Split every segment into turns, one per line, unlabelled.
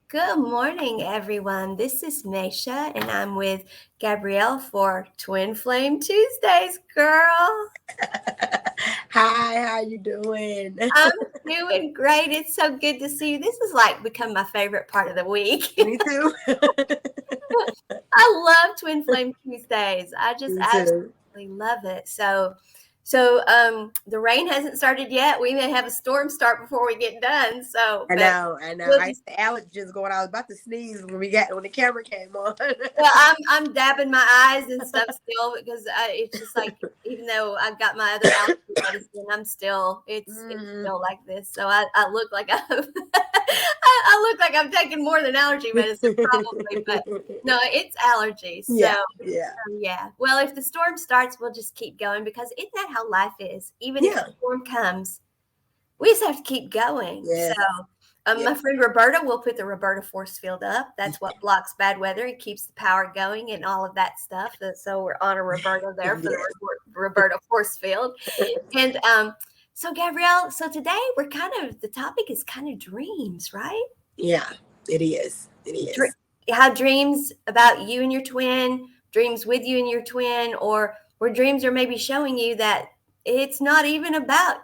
Good morning, everyone. This is Mesha, and I'm with Gabrielle for Twin Flame Tuesdays, girl.
Hi, how you doing?
I'm doing great. It's so good to see you. This has like become my favorite part of the week.
Me too.
I love Twin Flame Tuesdays. I just
Me too.
absolutely love it. So the rain hasn't started yet. We may have a storm start before we get done.
I
But
know, I know.
we'll
I
just
the allergies going. I was about to sneeze when the camera came on.
Well, I'm dabbing my eyes and stuff still because it's just like even though I've got my other allergy medicine, I'm still it's
Mhm.
still like this. So I look like I look like I'm taking more than allergy medicine probably, but no, it's allergies. So
Yeah, yeah,
yeah. Well, if the storm starts, we'll just keep going because isn't that how life is? Even if a
yeah,
storm comes, we just have to keep going. So,
yes, yeah,
my friend Roberta will put the Roberta force field up. That's what blocks bad weather. It keeps the power going and all of that stuff. So we're on a Roberta there for the
yes,
Roberta force field. And so Gabrielle, so today the topic is kind of dreams, right?
yeah. It is. It
Dr-
is.
how dreams about you and your twin, dreams with you and your twin, or where dreams are maybe showing you that it's not even about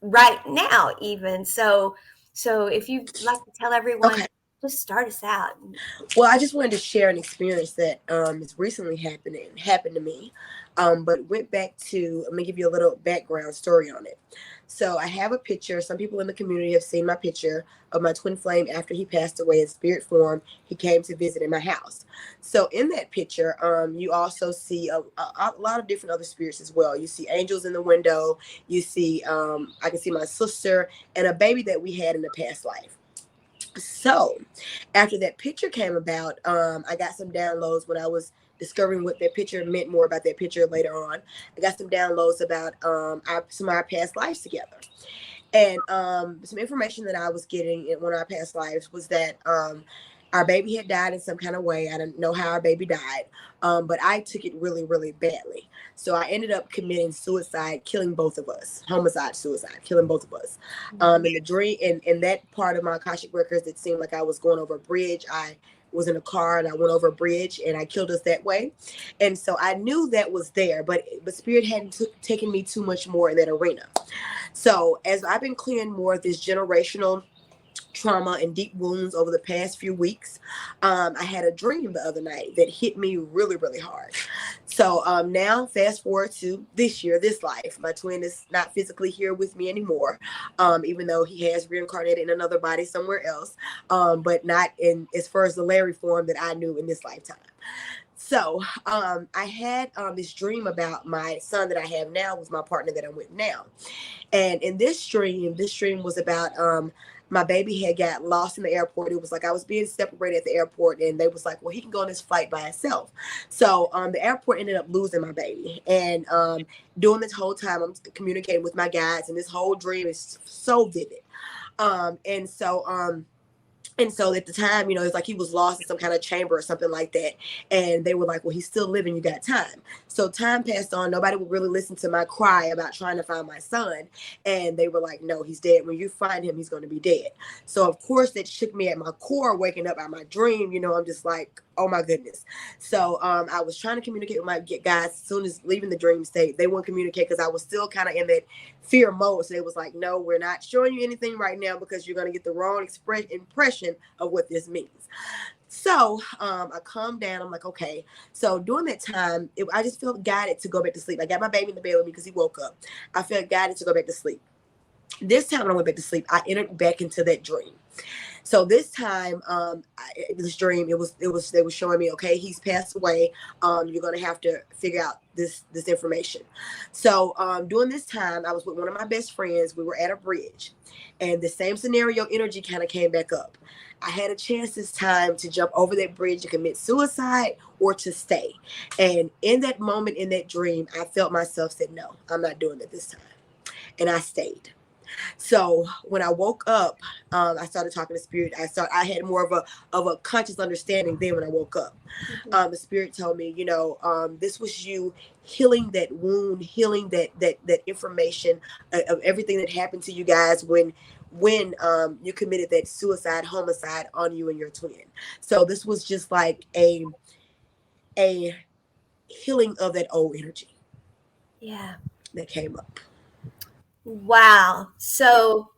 right now, even. So if you'd like to tell everyone,
Okay.
just start us out.
Well, I just wanted to share an experience that is recently happened to me, but went back to. Let me give you a little background story on it. So I have a picture. Some people in the community have seen my picture of my twin flame after he passed away in spirit form. He came to visit in my house. So in that picture, you also see a lot of different other spirits as well. You see angels in the window. You see, I can see my sister and a baby that we had in the past life. So, after that picture came about, I got some downloads when I was discovering what that picture meant more about that picture later on. I got some downloads about some of our past lives together. And some information that I was getting in one of our past lives was that our baby had died in some kind of way. I didn't know how our baby died, but I took it really, really badly. So I ended up committing suicide, killing both of us. Homicide, suicide, killing both of us. In the dream, in that part of my Akashic records, it seemed like I was going over a bridge. I was in a car and I went over a bridge and I killed us that way. And so I knew that was there, but Spirit hadn't taken me too much more in that arena. So as I've been clearing more of this generational trauma and deep wounds over the past few weeks, I had a dream the other night that hit me really, really hard. So now, fast forward to this year, this life, my twin is not physically here with me anymore, even though he has reincarnated in another body somewhere else, but not in as far as the Larry form that I knew in this lifetime. So I had this dream about my son that I have now with my partner that I'm with now. And in this dream was about my baby had got lost in the airport. It was like I was being separated at the airport, and they was like, "Well, he can go on this flight by himself." So the airport ended up losing my baby, and during this whole time, I'm communicating with my guides, and this whole dream is so vivid. And so and so at the time, it's like he was lost in some kind of chamber or something like that. And they were like, well, he's still living. You got time. So time passed on. Nobody would really listen to my cry about trying to find my son. And they were like, no, he's dead. When you find him, he's going to be dead. So, of course, that shook me at my core, waking up out of my dream. I'm just like, oh, my goodness. So I was trying to communicate with my guys as soon as leaving the dream state. They wouldn't communicate because I was still kind of in that fear mode. So it was like, no, we're not showing you anything right now because you're going to get the wrong impression of what this means. So I calmed down. I'm like, okay. So during that time, I just felt guided to go back to sleep. I got my baby in the bed with me because he woke up. I felt guided to go back to sleep. This time when I went back to sleep, I entered back into that dream. So this time, this dream, they were showing me, okay, he's passed away. You're gonna have to figure out this information. So during this time, I was with one of my best friends. We were at a bridge, and the same scenario energy kind of came back up. I had a chance this time to jump over that bridge and commit suicide or to stay. And in that moment, in that dream, I felt myself said, no, I'm not doing it this time. And I stayed. So when I woke up, I started talking to spirit. I had more of a conscious understanding then when I woke up. The spirit told me, this was you healing that wound, healing that information of everything that happened to you guys when you committed that suicide, homicide on you and your twin. So this was just like a healing of that old energy
Yeah.
that came up.
Wow.
Yeah.
So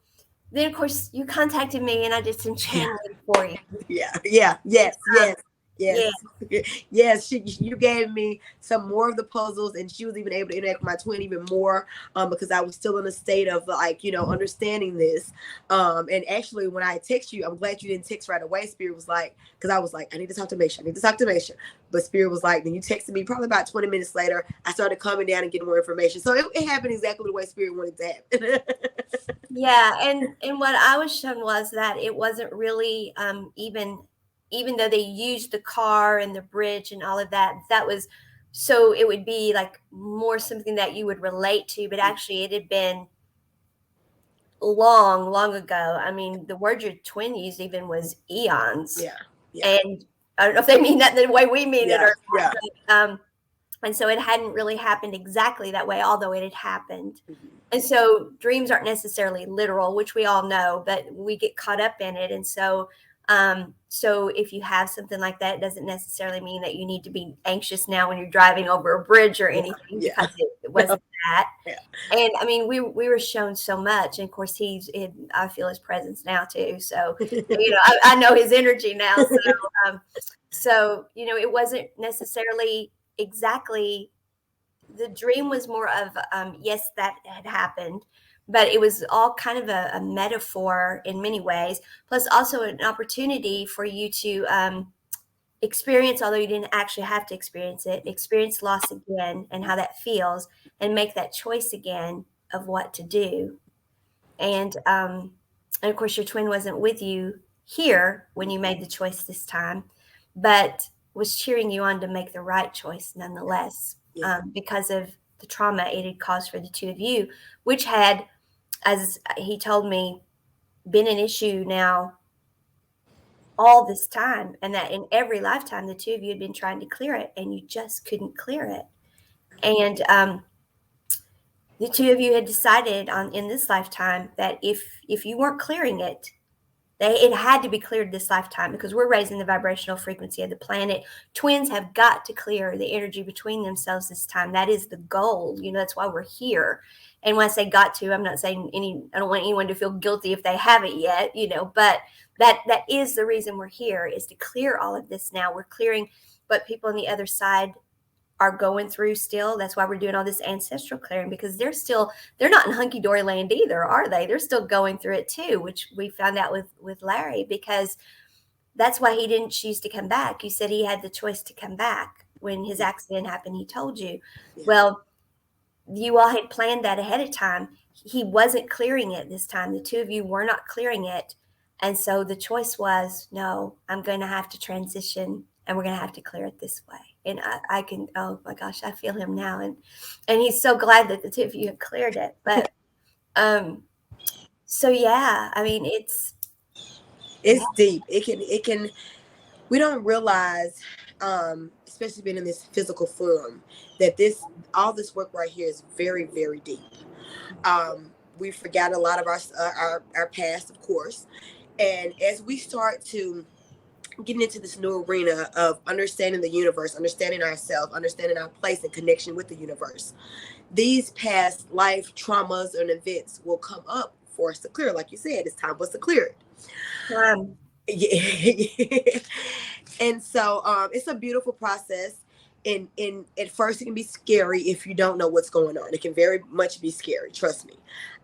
then, of course, you contacted me, and I did some
Yeah.
channeling for you.
Yeah. Yes.
Um,
Yes.
yeah.
Yes. You gave me some more of the puzzles, and she was even able to interact with my twin even more, because I was still in a state of like, understanding this. And actually, when I text you, I'm glad you didn't text right away. Spirit was like, because I was like, I need to talk to Misha. I need to talk to Misha. But Spirit was like, then you texted me probably about 20 minutes later. I started coming down and getting more information. So it happened exactly the way Spirit wanted to happen.
Yeah, and what I was shown was that it wasn't really even though they used the car and the bridge and all of that, that was so it would be like more something that you would relate to, but actually it had been long, long ago. I mean, the word your twin used even was eons.
Yeah. Yeah.
And I don't know if they mean that the way we mean it
Yeah.
or not,
Yeah.
but and so it hadn't really happened exactly that way, although it had happened.
Mhm.
And so dreams aren't necessarily literal, which we all know, but we get caught up in it. And so if you have something like that, it doesn't necessarily mean that you need to be anxious now when you're driving over a bridge or
Yeah.
anything,
Yeah.
because it wasn't that.
Yeah.
And I mean, we were shown so much, and of course I feel his presence now too. So I know his energy now. So it wasn't necessarily exactly, the dream was more of yes, that had happened, but it was all kind of a metaphor in many ways, plus also an opportunity for you to experience, although you didn't actually have to experience it, experience loss again and how that feels, and make that choice again of what to do. And of course your twin wasn't with you here when you made the choice this time, but was cheering you on to make the right choice nonetheless,
Yeah.
because of the trauma it had caused for the two of you, which had, as he told me, been an issue now all this time, and that in every lifetime the two of you had been trying to clear it and you just couldn't clear it. And the two of you had decided on in this lifetime that if you weren't clearing it, it had to be cleared this lifetime, because we're raising the vibrational frequency of the planet. Twins have got to clear the energy between themselves this time. That is the goal. That's why we're here. And when I say got to, I'm not saying I don't want anyone to feel guilty if they haven't yet, but that is the reason we're here, is to clear all of this now. We're clearing what people on the other side are going through still. That's why we're doing all this ancestral clearing, because they're not in hunky-dory land either, are they? They're still going through it too, which we found out with Larry, because that's why he didn't choose to come back. You said he had the choice to come back when his accident happened. He told you.
Yeah.
Well, you all had planned that ahead of time. He wasn't clearing it this time. The two of you were not clearing it. And so the choice was, no, I'm going to have to transition, and we're going to have to clear it this way. And I can, oh my gosh, I feel him now. And he's so glad that the two of you have cleared it. But, so yeah, I mean, yeah.
Deep. It can, we don't realize, especially being in this physical form, that all this work right here is very, very deep. We forgot a lot of our past, of course. And as we start to getting into this new arena of understanding the universe, understanding ourselves, understanding our place and connection with the universe, these past life traumas and events will come up for us to clear. Like you said, it's time for us to clear
Um,
it. And so it's a beautiful process. And at first it can be scary if you don't know what's going on. It can very much be scary, trust me.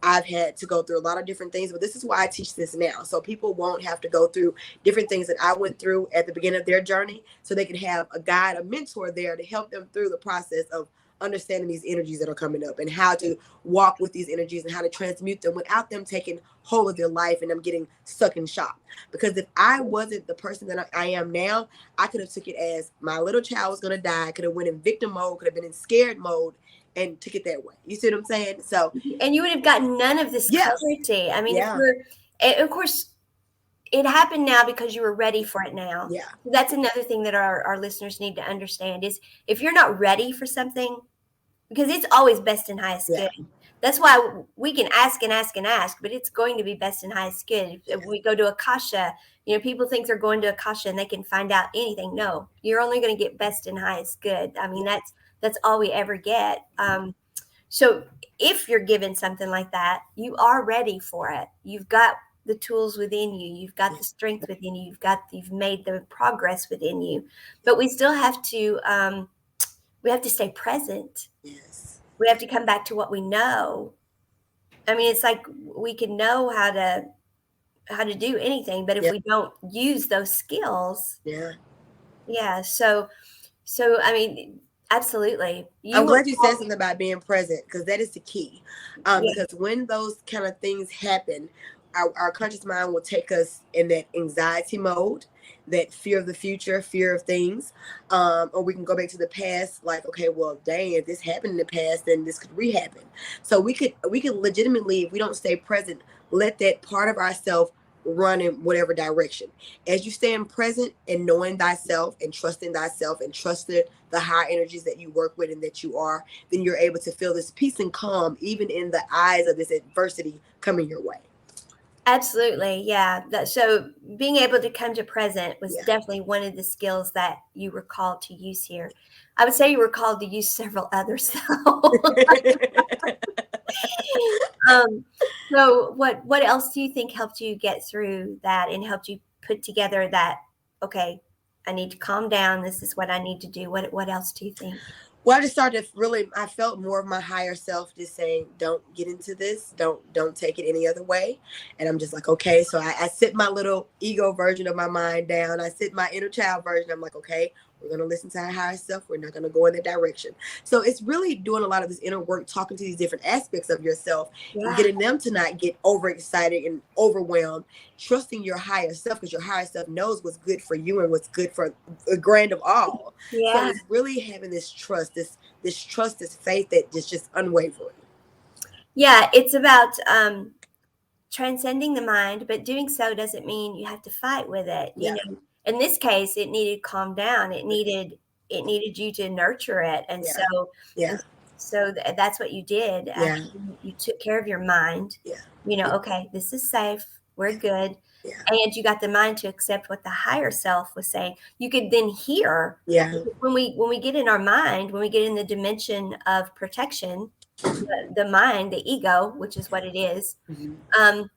I've had to go through a lot of different things, but this is why I teach this now, so people won't have to go through different things that I went through at the beginning of their journey, so they can have a guide, a mentor there to help them through the process of understanding these energies that are coming up, and how to walk with these energies and how to transmute them without them taking hold of their life and them getting stuck in shock. Because if I wasn't the person that I am now, I could have took it as my little child was going to die. I could have went in victim mode, could have been in scared mode, and took it that way. You see what I'm saying? So
and you would have gotten none of this
yeah,
clarity. I mean,
yeah,
of course, it happened now because you were ready for it now.
yeah,
That's another thing that our listeners need to understand is, if you're not ready for something, because it's always best and highest
Yeah.
good. That's why we can ask and ask and ask, but it's going to be best and highest good. If
Yes.
we go to Akasha, people think they're going to Akasha and they can find out anything. No, you're only going to get best and highest good. I mean, that's all we ever get. So if you're given something like that, you are ready for it. You've got the tools within you. You've got the strength within you. You've made the progress within you. But we still have to stay present.
Yes.
We have to come back to what we know. I mean, it's like we can know how to do anything, but if
Yeah.
we don't use those skills,
Yeah.
yeah. So I mean, absolutely,
I'm
you will.
glad you said something about being present, because that is the key.
Yeah,
Because when those kind of things happen, our conscious mind will take us in that anxiety mode, that fear of the future, fear of things. Or we can go back to the past, like, okay, well, dang, if this happened in the past, then this could re-happen. So we could legitimately, if we don't stay present, let that part of ourselves run in whatever direction. As you stand present and knowing thyself and trusting the higher energies that you work with and that you are, then you're able to feel this peace and calm even in the eyes of this adversity coming your way.
absolutely. Yeah. So being able to come to present was
Yeah.
definitely one of the skills that you were called to use here. I would say you were called to use several others though. um, so what else do you think helped you get through that and helped you put together that, okay, I need to calm down. This is what I need to do. What else do you think?
Well, I just started to really, I felt more of my higher self just saying, don't get into this. Don't take it any other way. And I'm just like, okay. So I sit my little ego version of my mind down. I sit my inner child version. I'm like, okay, we're going to listen to our higher self. We're not going to go in that direction. So it's really doing a lot of this inner work, talking to these different aspects of yourself and
Yeah.
getting them to not get overexcited and overwhelmed, trusting your higher self, because your higher self knows what's good for you and what's good for the grand of all. So
Yeah.
it's really having this trust, this trust, this faith that is just unwavering.
Yeah. It's about transcending the mind, but doing so doesn't mean you have to fight with it.
Yeah,
In this case, it needed calm down. It needed you to nurture it, and
yeah,
so
yeah,
and so that's what you did.
yeah,
After you took care of your mind,
yeah,
okay, this is safe. We're good.
yeah,
And you got the mind to accept what the higher self was saying. You could then hear
yeah.
when we get in our mind, when we get in the dimension of protection, the mind, the ego, which is what it is,
Mm-hmm.
um,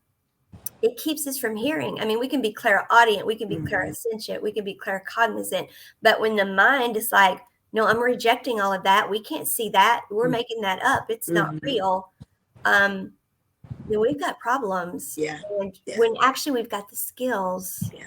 it keeps us from hearing. I mean, we can be clairaudient, we can be
Mm-hmm.
clairsentient, we can be claircognizant, but when the mind is like, no, I'm rejecting all of that. We can't see that. We're making that up. It's not
Mm-hmm.
real. Um, then we've got problems.
Yeah,
And
yeah,
when actually we've got the skills.
yeah.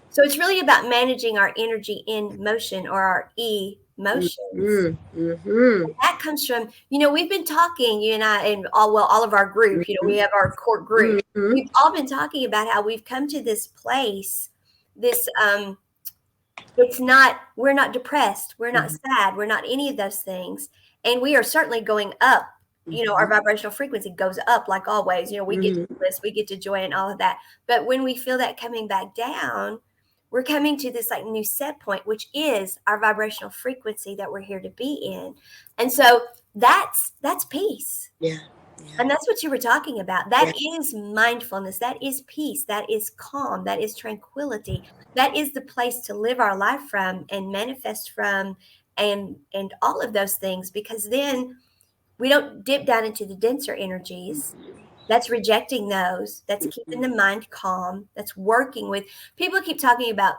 So it's really about managing our energy in motion, or our emotions.
Mm-hmm. Mm-hmm.
That comes from, we've been talking, you and I, and all of our group, we have our core group.
Mm-hmm.
We've all been talking about how we've come to this place, this, we're not depressed, we're not
Mm-hmm.
sad, we're not any of those things. And we are certainly going up, our
Mm-hmm.
vibrational frequency goes up like always, we get to
Mm-hmm.
bliss, we get to joy and all of that. But when we feel that coming back down, we're coming to this like new set point, which is our vibrational frequency that we're here to be in. And so that's peace.
Yeah, yeah,
And that's what you were talking about.
yeah.
That is mindfulness. That is peace. That is calm. That is tranquility. That is the place to live our life from and manifest from, and all of those things, because then we don't dip down into the denser energies. That's rejecting those. That's keeping
Mm-hmm.
the mind calm. That's working with people keep talking about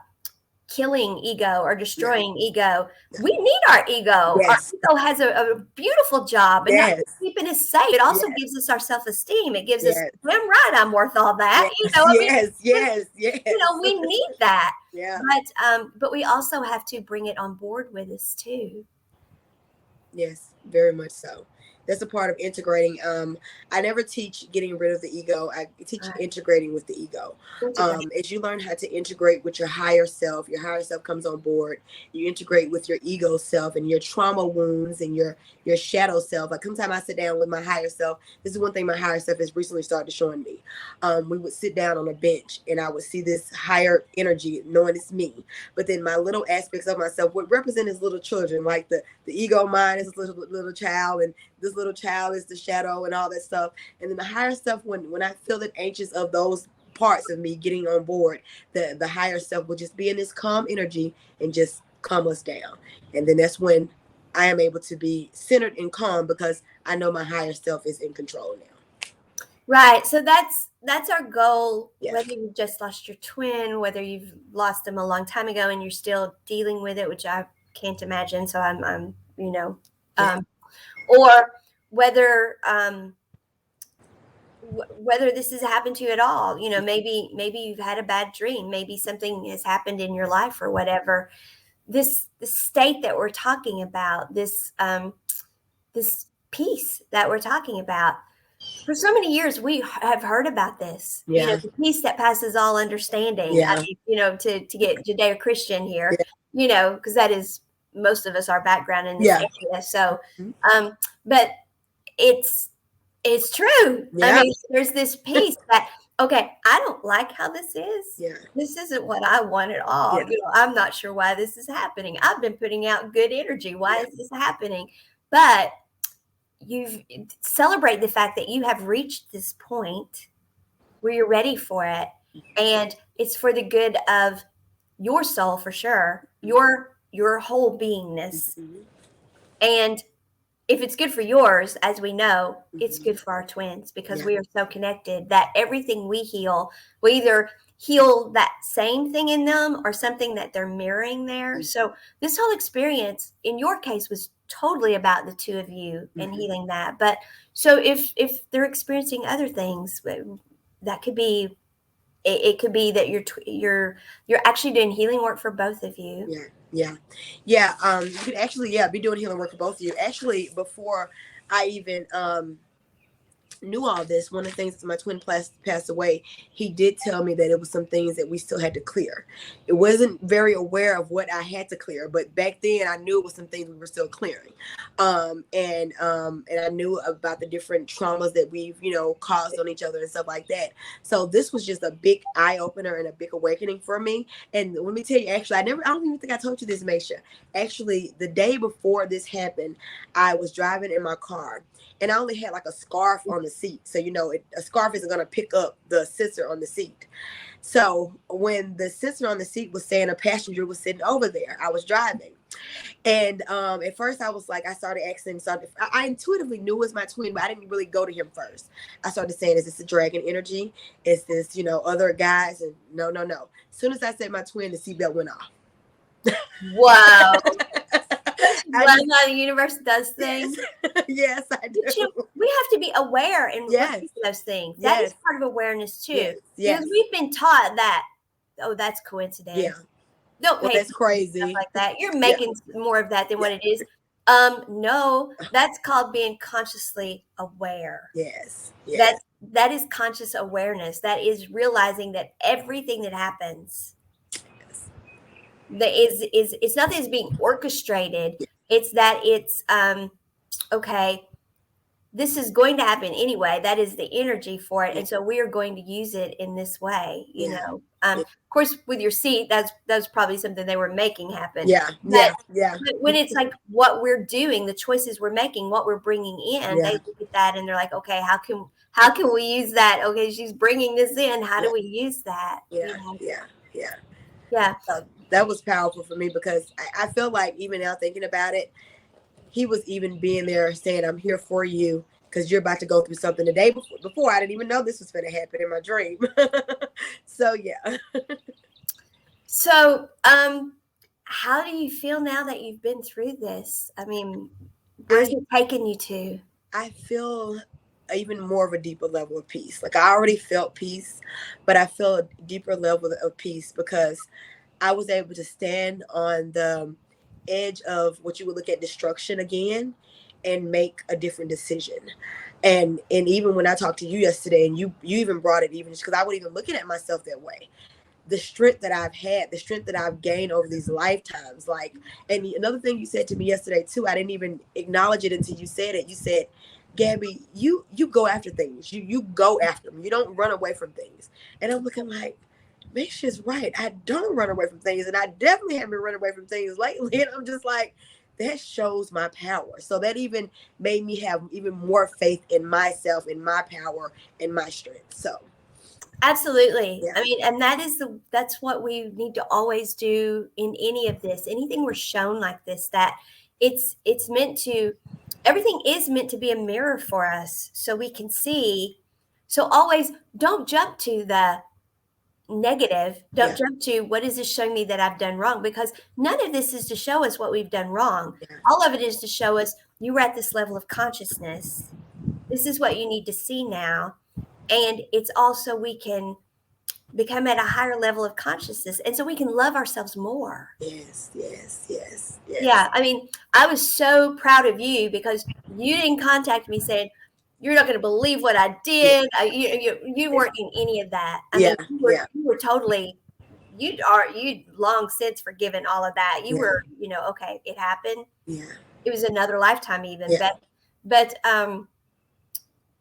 killing ego or
Yeah,
destroying ego.
yeah.
We need our ego. Our
Yes,
ego has a beautiful job, and not
yes,
just keeping us safe. It also
yes,
gives us our self esteem. It gives us,
yes,
I'm right, I'm worth all that.
yes,
I mean,
yes,
because
yes, yes.
we need that.
Yeah.
But we also have to bring it on board with us too.
Yes, very much so. That's a part of integrating. I never teach getting rid of the ego. I teach
Right.
integrating with the ego.
Integrate.
As you learn how to integrate with your higher self comes on board. You integrate with your ego self and your trauma wounds and your shadow self. Like sometimes I sit down with my higher self. This is one thing my higher self has recently started showing me. We would sit down on a bench and I would see this higher energy, knowing it's me. But then my little aspects of myself would represent as little children, like the ego mind is a little child, and this little child is the shadow and all that stuff. And then the higher stuff, when I feel it anxious of those parts of me getting on board, the higher self will just be in this calm energy and just calm us down. And then that's when I am able to be centered and calm because I know my higher self is in control now.
Right. So that's our goal.
Yeah.
Whether you've just lost your twin, whether you've lost them a long time ago and you're still dealing with it, which I can't imagine. So I'm
Yeah.
or whether whether this has happened to you at all. Maybe you've had a bad dream. Maybe something has happened in your life or whatever. This state that we're talking about, this peace that we're talking about. For so many years, we have heard about this,
Yeah.
the peace that passes all understanding.
Yeah.
I mean, to get Judeo-Christian here,
Yeah.
because that is most of us, our background in this
Yeah.
area. So, but it's true.
Yeah.
I mean, there's this peace that, okay, I don't like how this is.
Yeah.
This isn't what I want at all.
Yeah.
I'm not sure why this is happening. I've been putting out good energy. Why
Yeah.
is this happening? But you celebrate the fact that you have reached this point where you're ready for it, and it's for the good of your soul, for sure, your whole beingness.
Mhm.
And if it's good for yours, as we know, it's good for our twins, because
Yeah.
we are so connected that everything we heal, we either heal that same thing in them or something that they're mirroring there.
Mhm.
So this whole experience in your case was totally about the two of you and healing that. But so if they're experiencing other things, that could be, it could be that you're actually doing healing work for both of you.
Yeah. You could actually, be doing healing work for both of you. Actually, before I even knew all this, one of the things that my twin passed away, he did tell me that it was some things that we still had to clear. It wasn't very aware of what I had to clear, but back then I knew it was some things we were still clearing. And I knew about the different traumas that we've, caused on each other and stuff like that. So this was just a big eye opener and a big awakening for me. And let me tell you, actually, I don't even think I told you this, Maisha. Actually, the day before this happened, I was driving in my car, and I only had like a scarf on the seat. So, a scarf isn't going to pick up the sensor on the seat. So when the sensor on the seat was saying a passenger was sitting over there, I was driving. And at first I was like, I started asking something. I intuitively knew it was my twin, but I didn't really go to him first. I started saying, is this a dragon energy? Is this, other guys? And no. As soon as I said my twin, the seatbelt went off.
Wow. How the universe does things.
Yes, I do.
We have to be aware and listen to those things. That is part of awareness too.
Yes.
Because we've been taught that, that's coincidence.
Yeah.
Don't pay
that's crazy.
Stuff like that. You're making more of that than what it is. No, that's called being consciously aware.
Yes.
That is conscious awareness. That is realizing that everything that happens that is it's not that it's being orchestrated. It's that it's okay, this is going to happen anyway. That is the energy for it. And so we are going to use it in this way, Of course, with your seat, that's probably something they were making happen. But when it's like what we're doing, the choices we're making, what we're bringing in, they look at that and they're like, okay, how can we use that? Okay, she's bringing this in. How do we use that? Yeah.
That was powerful for me because I feel like even now thinking about it, he was even being there saying, I'm here for you because you're about to go through something the day before. I didn't even know this was going to happen in my dream. So, yeah.
So, how do you feel now that you've been through this? I mean, where's it taking you to?
I feel even more of a deeper level of peace. Like I already felt peace, but I feel a deeper level of peace because I was able to stand on the edge of what you would look at destruction again and make a different decision. And even when I talked to you yesterday, and you even brought it, even just because I wasn't even looking at myself that way, the strength that I've had, the strength that I've gained over these lifetimes. Like, and another thing you said to me yesterday too, I didn't even acknowledge it until you said it. You said, Gabby, you go after things. You go after them. You don't run away from things. And I'm looking like, man, she's right. I don't run away from things, and I definitely haven't been running away from things lately. And I'm just like, that shows my power. So that even made me have even more faith in myself, in my power, and my strength. So
Absolutely.
yeah,
I mean, and that's what we need to always do in any of this. Anything we're shown like this, that it's meant to, everything is meant to be a mirror for us so we can see. So always don't jump to the negative. Don't
yeah,
jump to what is this showing me that I've done wrong, because none of this is to show us what we've done wrong.
yeah,
All of it is to show us you were at this level of consciousness. This is what you need to see now. And it's also we can become at a higher level of consciousness, and so we can love ourselves more.
yes, yes, yes, yes,
Yeah, I mean, I was so proud of you because you didn't contact me saying you're not going to believe what I
yeah,
did. You weren't in any of that. I
yeah,
mean,
yeah,
you were totally, you long since forgiven all of that. You
yeah,
were, okay, it happened.
yeah,
It was another lifetime even,
yeah,
but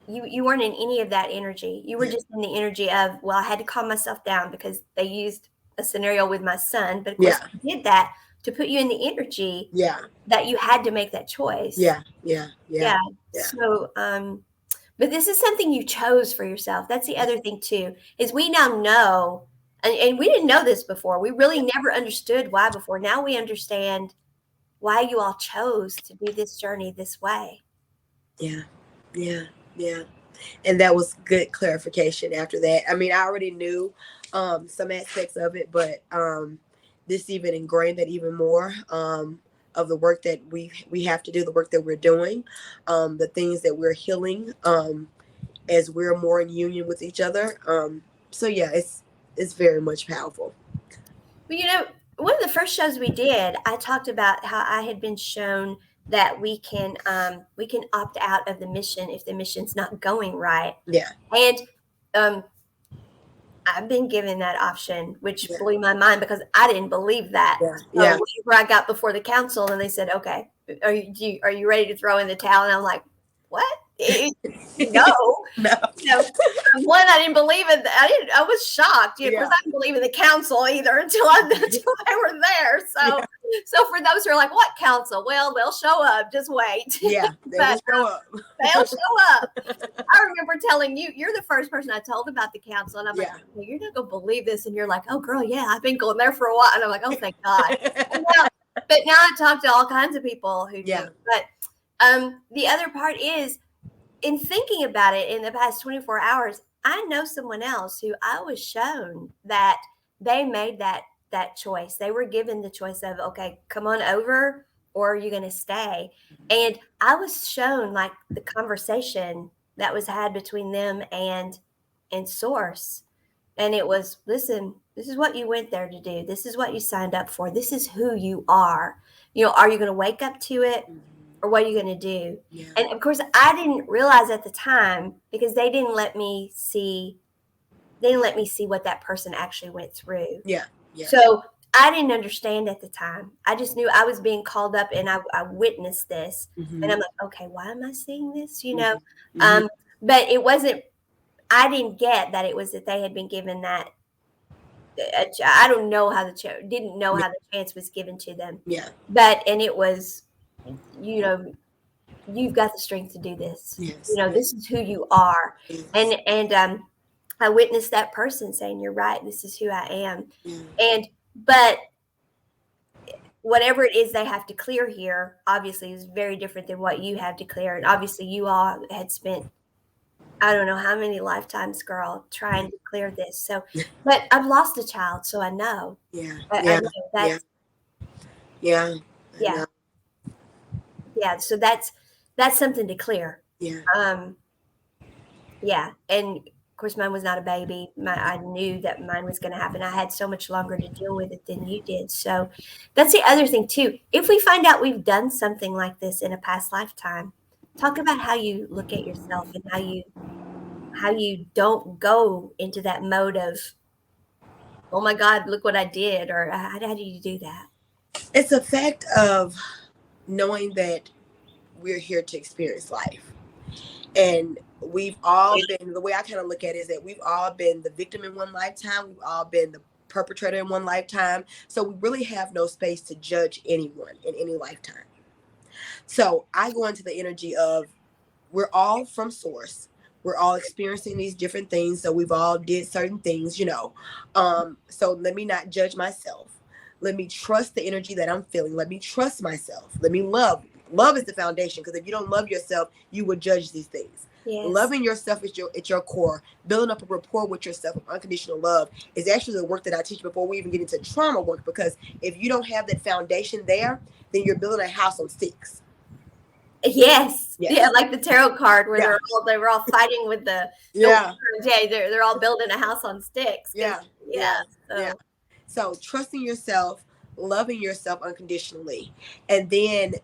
you weren't in any of that energy. You were
yeah,
just in the energy of, well, I had to calm myself down because they used a scenario with my son. But of course,
yeah,
they did that to put you in the energy
yeah,
that you had to make that choice.
yeah, yeah, yeah,
Yeah.
yeah,
So, but this is something you chose for yourself. That's the other thing too, is we now know, and we didn't know this before. We really never understood why before. Now we understand why you all chose to do this journey this way.
yeah, yeah, yeah. And that was good clarification after that. I mean, I already knew some aspects of it, but this even ingrained that even more, of the work that we have to do, the work that we're doing, the things that we're healing, as we're more in union with each other. So yeah, it's very much powerful.
Well, one of the first shows we did, I talked about how I had been shown that we can opt out of the mission if the mission's not going right,
Yeah,
and um, I've been given that option, which
yeah,
blew my mind because I didn't believe that.
yeah,
So
yeah,
whenever I got before the council and they said, "Okay, are you ready to throw in the towel?" and I'm like, "What? No."
no,
One, I didn't believe it. I was shocked. Of course,
yeah,
I didn't believe in the council either until they were there. So,
yeah,
so for those who are like, "What council?" Well, they'll show up. Just wait.
yeah. They
But
will show up.
they'll show up. I remember telling you, you're the first person I told about the council, and I'm like,
Yeah.
well, "You're not gonna believe this," and you're like, "Oh, girl, yeah, I've been going there for a while," and I'm like, "Oh, thank God." And now, but now I talk to all kinds of people who do.
Yeah.
But the other part is, in thinking about it in the past 24 hours, I know someone else who I was shown that they made that choice. They were given the choice of, okay, come on over, or are you going to stay? And I was shown like the conversation that was had between them and source. And it was, listen, this is what you went there to do. This is what you signed up for. This is who you are. Are you going to wake up to it? Or what are you going to do?
Yeah.
And of course, I didn't realize at the time because they didn't let me see. They didn't let me see what that person actually went through.
Yeah. Yeah.
So I didn't understand at the time. I just knew I was being called up, and I witnessed this, and
Mm-hmm.
I'm like, okay, why am I seeing this?
Mm-hmm. Mm-hmm.
But it wasn't. I didn't get that it was that they had been given that. I don't know how didn't know
Yeah.
how the chance was given to them,
Yeah.
but and it was, you know, you've got the strength to do this.
Yes. Yes.
This is who you are.
Yes.
And I witnessed that person saying, "You're right. This is who I am."
Yeah.
And but whatever it is they have to clear here, obviously, is very different than what you have to clear. And obviously, you all had spent, I don't know how many lifetimes, girl, trying to clear this. So, but I've lost a child, so I know.
Yeah.
I
Yeah.
know
Yeah.
that's,
Yeah. I
yeah,
know.
yeah. So that's something to clear.
Yeah.
Um, yeah, and course, mine was not a baby. I knew that mine was going to happen. I had so much longer to deal with it than you did. So that's the other thing too. If we find out we've done something like this in a past lifetime, talk about how you look at yourself and how you don't go into that mode of, oh my God, look what I did, or how do you do that?
It's a fact of knowing that we're here to experience life. And we've all been, the way I kind of look at it is that we've all been the victim in one lifetime. We've all been the perpetrator in one lifetime. So we really have no space to judge anyone in any lifetime. So I go into the energy of we're all from source. We're all experiencing these different things. So we've all did certain things, you know. So let me not judge myself. Let me trust the energy that I'm feeling. Let me trust myself. Let me love. Love is the foundation, because if you don't love yourself, you would judge these things.
Yes.
Loving yourself is your core. Building up a rapport with yourself of unconditional love is actually the work that I teach before we even get into trauma work. Because if you don't have that foundation there, then you're building a house on sticks.
Yes.
Yes.
Yeah, like the tarot card where
Yeah.
they were all fighting with the
Yeah.
yeah, they're all building a house on sticks.
Yeah.
Yeah. So.
Yeah. So trusting yourself, loving yourself unconditionally, and then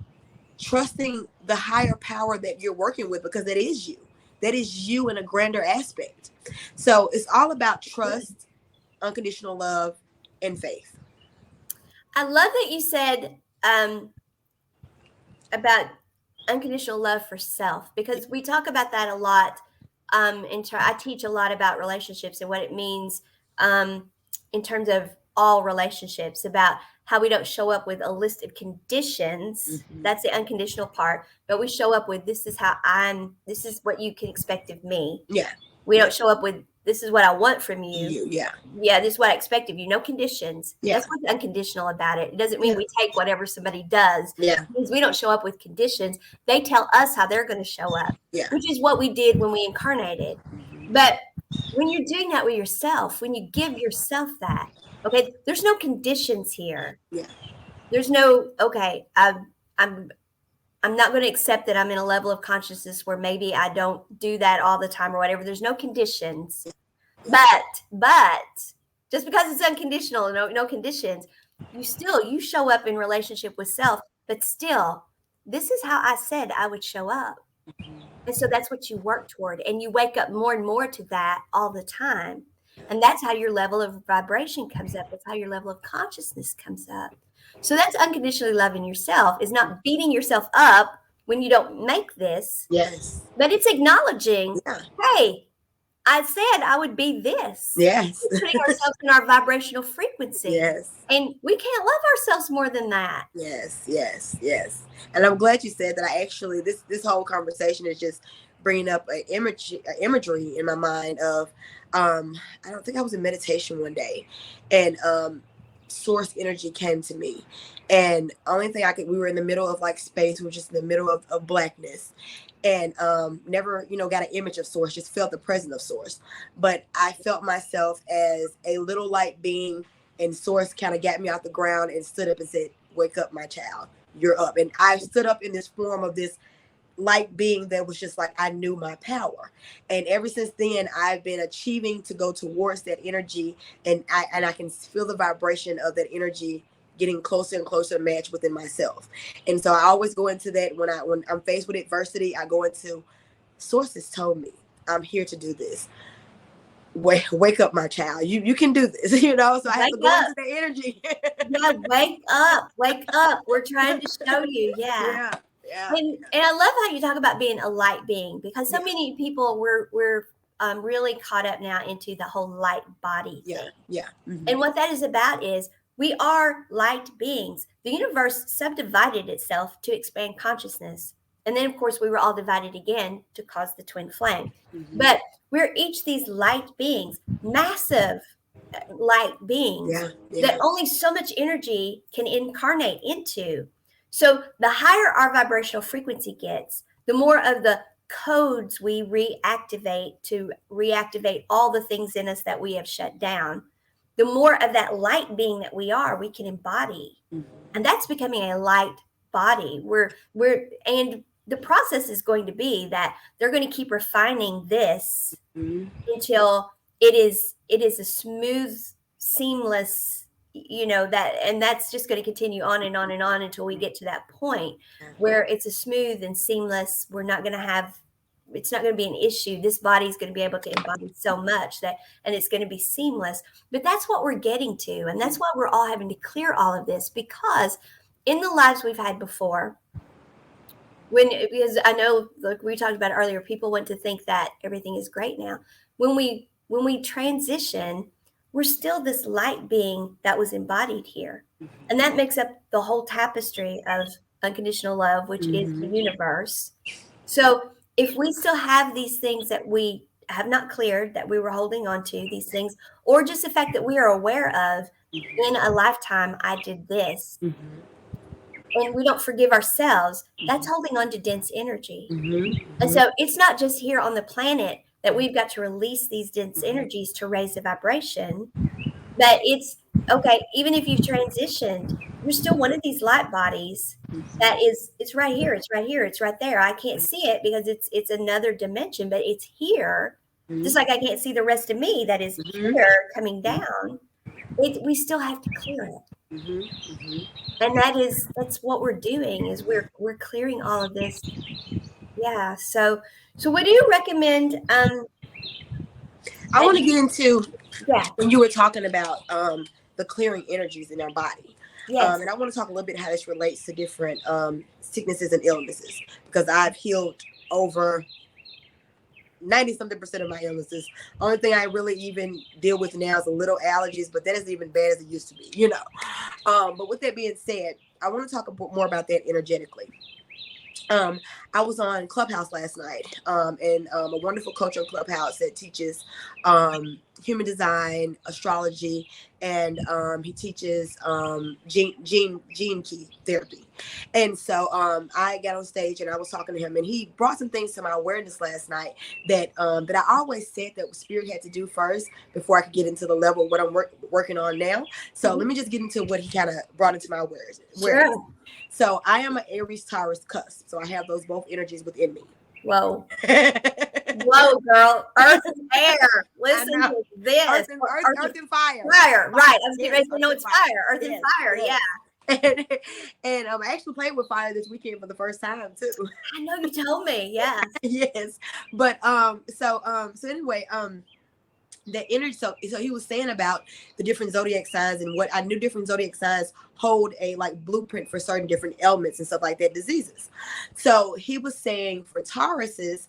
trusting the higher power that you're working with, because that is you. That is you in a grander aspect. So it's all about trust, unconditional love, and faith.
I love that you said about unconditional love for self, because we talk about that a lot. I teach a lot about relationships and what it means in terms of all relationships, about how we don't show up with a list of conditions.
Mm-hmm.
That's the unconditional part. But we show up with, this is what you can expect of me.
Yeah.
We don't show up with, this is what I want from you.
Yeah.
Yeah, this is what I expect of you. No conditions.
Yeah.
That's what's unconditional about it. It doesn't mean we take whatever somebody does.
Yeah.
It means we don't show up with conditions. They tell us how they're going to show up,
Yeah.
which is what we did when we incarnated. But when you're doing that with yourself, when you give yourself that, okay, there's no conditions here.
Yeah.
There's no, okay, I'm not going to accept that I'm in a level of consciousness where maybe I don't do that all the time or whatever. There's no conditions. But just because it's unconditional, no conditions, you show up in relationship with self, but still, this is how I said I would show up. And so that's what you work toward, and you wake up more and more to that all the time. And that's how your level of vibration comes up. That's how your level of consciousness comes up. So that's unconditionally loving yourself, is not beating yourself up when you don't make this.
Yes.
But it's acknowledging,
Yeah.
hey, I said I would be this.
Yes.
We're putting ourselves in our vibrational frequency.
Yes.
And we can't love ourselves more than that.
Yes. And I'm glad you said that. I actually, this whole conversation is just bringing up an imagery in my mind of, I don't think I was in meditation one day, and source energy came to me, and only thing we were in the middle of like space, we were just in the middle of blackness, and never got an image of source, just felt the presence of source. But I felt myself as a little light being, and source kind of got me out the ground and stood up and said, wake up, my child, you're up. And I stood up in this form of this light being that was just like, I knew my power. And ever since then, I've been achieving to go towards that energy, and I can feel the vibration of that energy getting closer and closer to match within myself. And so I always go into that when I'm faced with adversity. I go into, sources told me I'm here to do this. Wake up, my child. You can do this. So I have to go into the energy.
Yeah, wake up. We're trying to show you.
Yeah.
And I love how you talk about being a light being, because so many people we're really caught up now into the whole light body thing.
Yeah. Mm-hmm.
And what that is about is, we are light beings. The universe subdivided itself to expand consciousness. And then, of course, we were all divided again to cause the twin flame. Mm-hmm. But we're each these light beings, massive light beings that only so much energy can incarnate into. So the higher our vibrational frequency gets, the more of the codes we reactivate to reactivate all the things in us that we have shut down, the more of that light being that we are, we can embody. Mm-hmm. And that's becoming a light body. And the process is going to be that they're going to keep refining this
Mm-hmm.
until it is a smooth, seamless, that, and that's just going to continue on and on and on until we get to that point where it's a smooth and seamless. We're not going to have, it's not going to be an issue. This body is going to be able to embody so much that, and it's going to be seamless. But that's what we're getting to, and that's why we're all having to clear all of this, because in the lives we've had before, because I know, like we talked about earlier, people want to think that everything is great now. When we transition, we're still this light being that was embodied here, and that makes up the whole tapestry of unconditional love, which is the universe. So if we still have these things that we have not cleared, that we were holding on to, these things, or just the fact that we are aware of, in a lifetime I did this, and we don't forgive ourselves, that's holding on to dense energy. And so it's not just here on the planet that we've got to release these dense energies to raise the vibration, but it's okay, even if you've transitioned, you're still one of these light bodies that is, it's right here, it's right here, it's right there. I can't see it because it's another dimension, but it's here. Just like I can't see the rest of me that is here coming down. We still have to clear it. And that's what we're doing, is we're clearing all of this. Yeah. So what do you recommend?
I want to get into
Yeah.
when you were talking about the clearing energies in our body.
Yes.
And I want to talk a little bit how this relates to different sicknesses and illnesses, because I've healed over 90-something% of my illnesses. Only thing I really even deal with now is a little allergies, but that isn't even bad as it used to be, But with that being said, I want to talk a bit more about that energetically. I was on Clubhouse last night, and a wonderful coach on Clubhouse that teaches human design, astrology, and he teaches gene key therapy. And so I got on stage and I was talking to him, and he brought some things to my awareness last night that I always said that Spirit had to do first before I could get into the level of what I'm working on now. So let me just get into what he kind of brought into my awareness.
Sure.
So I am an Aries Taurus cusp. So I have those both energies within me.
Whoa. Whoa, girl. Earth and air. Listen to this.
Earth and fire.
Fire. Right. I was getting ready to know it's fire. Earth and fire.
Yes.
Yeah.
And I actually played with fire this weekend for the first time too.
I know you told me. Yeah.
Yes. But so anyway, the energy, so he was saying about the different zodiac signs, and what I knew different zodiac signs hold a like blueprint for certain different ailments and stuff like that, diseases. So he was saying for Tauruses,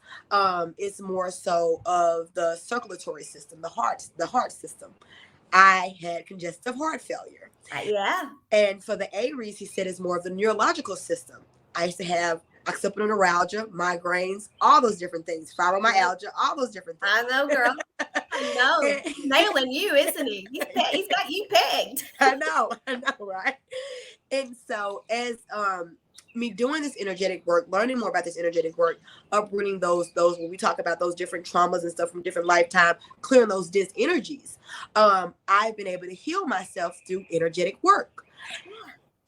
it's more so of the circulatory system, the heart system. I had congestive heart failure.
Yeah.
And for the Aries, he said it's more of the neurological system. I used to have occipital neuralgia, migraines, all those different things, fibromyalgia, all those different things.
I know, girl. I know. He's nailing you, isn't he? He's got you pegged.
I know, right? And so as me doing this energetic work, learning more about this energetic work, uprooting those when we talk about those different traumas and stuff from different lifetime, clearing those dense energies, I've been able to heal myself through energetic work.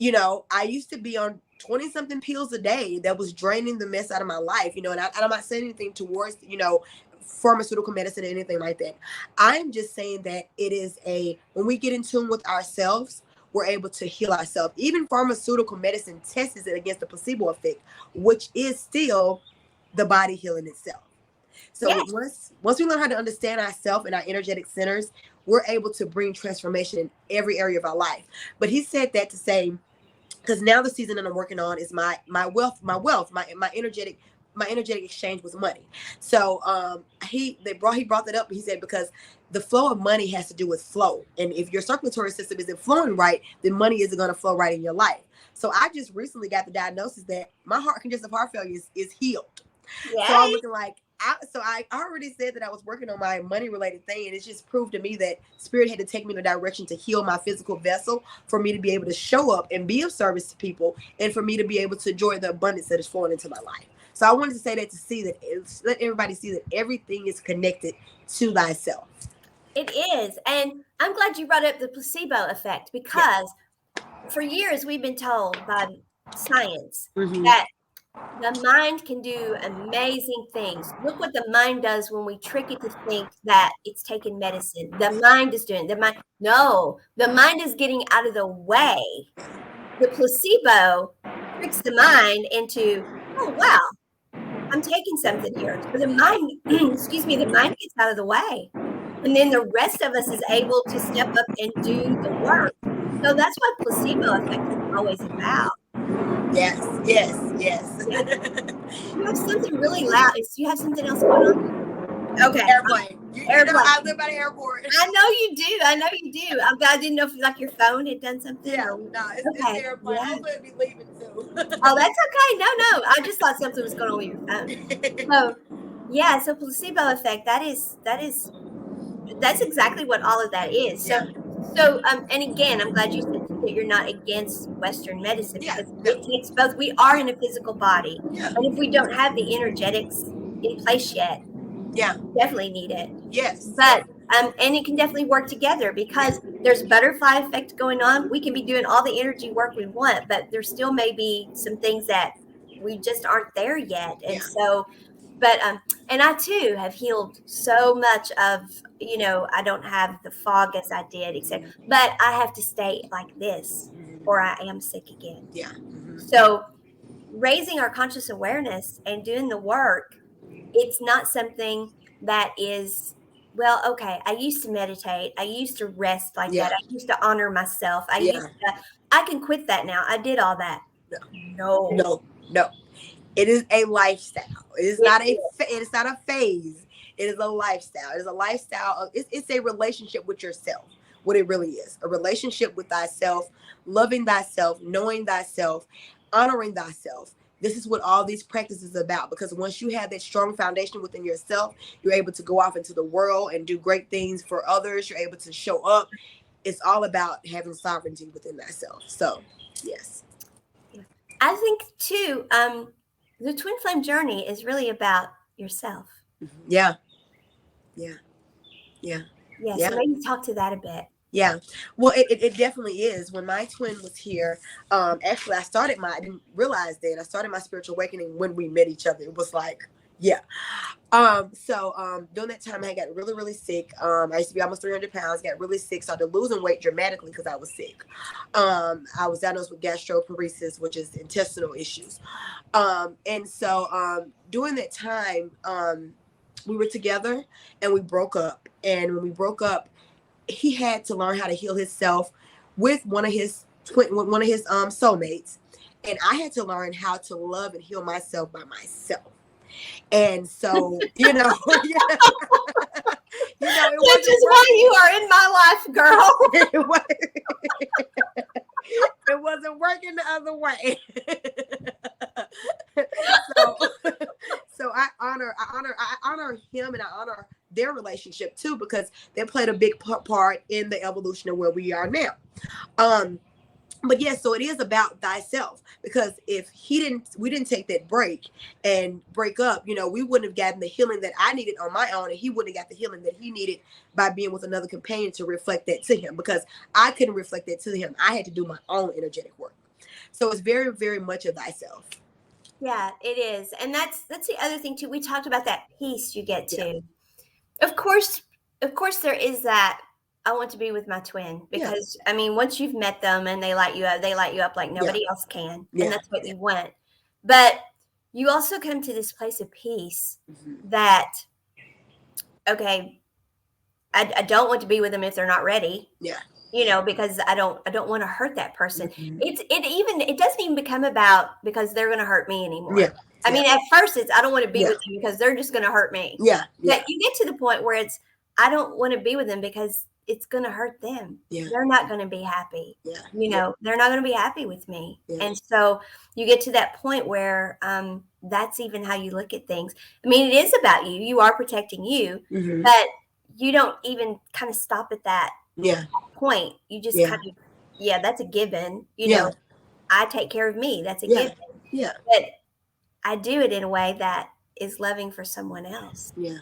I used to be on 20-something pills a day that was draining the mess out of my life, and I'm not saying anything towards, pharmaceutical medicine or anything like that. I'm just saying that it is when we get in tune with ourselves, we're able to heal ourselves. Even pharmaceutical medicine tests it against the placebo effect, which is still the body healing itself. So yes. Once we learn how to understand ourselves and our energetic centers, we're able to bring transformation in every area of our life. But he said that to say, because now the season that I'm working on is my wealth, my energetic exchange with money. So he brought that up. He said because the flow of money has to do with flow, and if your circulatory system isn't flowing right, then money isn't going to flow right in your life. So I just recently got the diagnosis that my congestive heart failure is healed. Yay. So I'm looking like. I already said that I was working on my money related thing, and it's just proved to me that Spirit had to take me in a direction to heal my physical vessel for me to be able to show up and be of service to people, and for me to be able to enjoy the abundance that is flowing into my life. So I wanted to say that let everybody see that everything is connected to thyself.
It is. And I'm glad you brought up the placebo effect, because for years we've been told by science that The mind can do amazing things. Look what the mind does when we trick it to think that it's taking medicine. The mind is doing the mind. No, the mind is getting out of the way. The placebo tricks the mind into, oh wow, I'm taking something here. So the mind, excuse me, the mind gets out of the way. And then the rest of us is able to step up and do the work. So that's what placebo effect is always about.
Yes, yes, yes.
Yeah. You have something really loud. You have something else going on? Okay.
Airplane. You know,
Airplane.
I live by the airport.
I know you do. I know you do. I didn't know if like your phone had done something.
Yeah,
Or,
no, it's
okay.
the airplane.
Yeah.
Hopefully it'll be leaving soon.
Oh, that's okay. No. I just thought something was going on with your phone. So yeah, so placebo effect, that's exactly what all of that is.
Yeah.
So and again, I'm glad you said too that you're not against Western medicine
Yeah,
because
no.
it takes both. We are in a physical body.
Yeah.
And if we don't have the energetics in place yet,
Yeah.
definitely need it.
Yes.
But and it can definitely work together because there's butterfly effect going on. We can be doing all the energy work we want, but there still may be some things that we just aren't there yet. And
Yeah.
so, but and I too have healed so much of, I don't have the fog as I did, except, but I have to stay like this or I am sick again.
Yeah.
So raising our conscious awareness and doing the work, it's not something that is, well, okay, I used to meditate. I used to rest like
Yeah.
that. I used to honor myself.
Yeah.
I can quit that now. I did all that. No.
No. No. It is a lifestyle. It is not a. It is not a phase. It is a lifestyle. It is a lifestyle of. It's a relationship with yourself. What it really is, a relationship with thyself, loving thyself, knowing thyself, honoring thyself. This is what all these practices are about. Because once you have that strong foundation within yourself, you're able to go off into the world and do great things for others. You're able to show up. It's all about having sovereignty within thyself. So, yes.
I think too, the twin flame journey is really about yourself.
Yeah. Yeah. Yeah.
Yeah. So maybe talk to that a bit.
Yeah, well, it definitely is. When my twin was here, actually, I didn't realize that I started my spiritual awakening when we met each other. It was like, yeah. So during that time, I got really, really sick. I used to be almost 300 pounds, got really sick, started losing weight dramatically because I was sick. I was diagnosed with gastroparesis, which is intestinal issues. And so during that time, we were together and we broke up. And when we broke up, he had to learn how to heal himself with one of his soulmates, and I had to learn how to love and heal myself by myself. And so, you know, which
is why you are in my life, girl.
It wasn't working the other way. so, so I honor him, and I honor their relationship too, because they played a big part in the evolution of where we are now. But yes, so it is about thyself, because if we didn't take that break and break up, we wouldn't have gotten the healing that I needed on my own, and he wouldn't have got the healing that he needed by being with another companion to reflect that to him, because I couldn't reflect that to him. I had to do my own energetic work. So it's very, very much of thyself.
Yeah, it is. And that's the other thing too. We talked about that peace you get to. Yeah. Of course there is that I want to be with my twin, because I mean, once you've met them and they light you up like nobody else can. And that's what you want. But you also come to this place of peace that, okay, I don't want to be with them if they're not ready.
Yeah.
Because I don't want to hurt that person. It doesn't even become about because they're going to hurt me anymore. Yeah. I mean, at first it's, I don't want to be with them because they're just going to hurt me.
Yeah.
But you get to the point where it's, I don't want to be with them because it's going to hurt them.
Yeah.
They're not going to be happy.
Yeah.
They're not going to be happy with me.
Yeah.
And so you get to that point where that's even how you look at things. I mean, it is about you. You are protecting you, but you don't even kind of stop at that. Point. You just kind of, that's a given. I take care of me. That's a given.
Yeah.
But I do it in a way that is loving for someone else.
Yeah.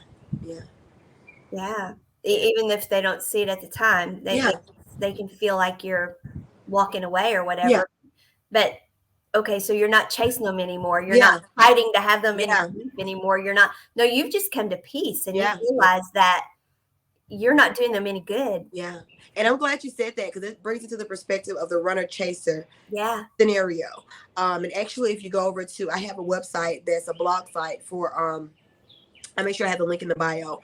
Even if they don't see it at the time, they can feel like you're walking away or whatever. But okay, so you're not chasing them anymore. You're not
Yeah,
fighting to have them in
yeah,
your life anymore. You're not, no, you've just come to peace and you
yeah, yeah,
realize that you're not doing them any good.
yeah. And I'm glad you said that because it brings it to the perspective of the runner chaser
Yeah.
scenario. And actually, if you go over to, I have a website that's a blog site for I make sure I have the link in the bio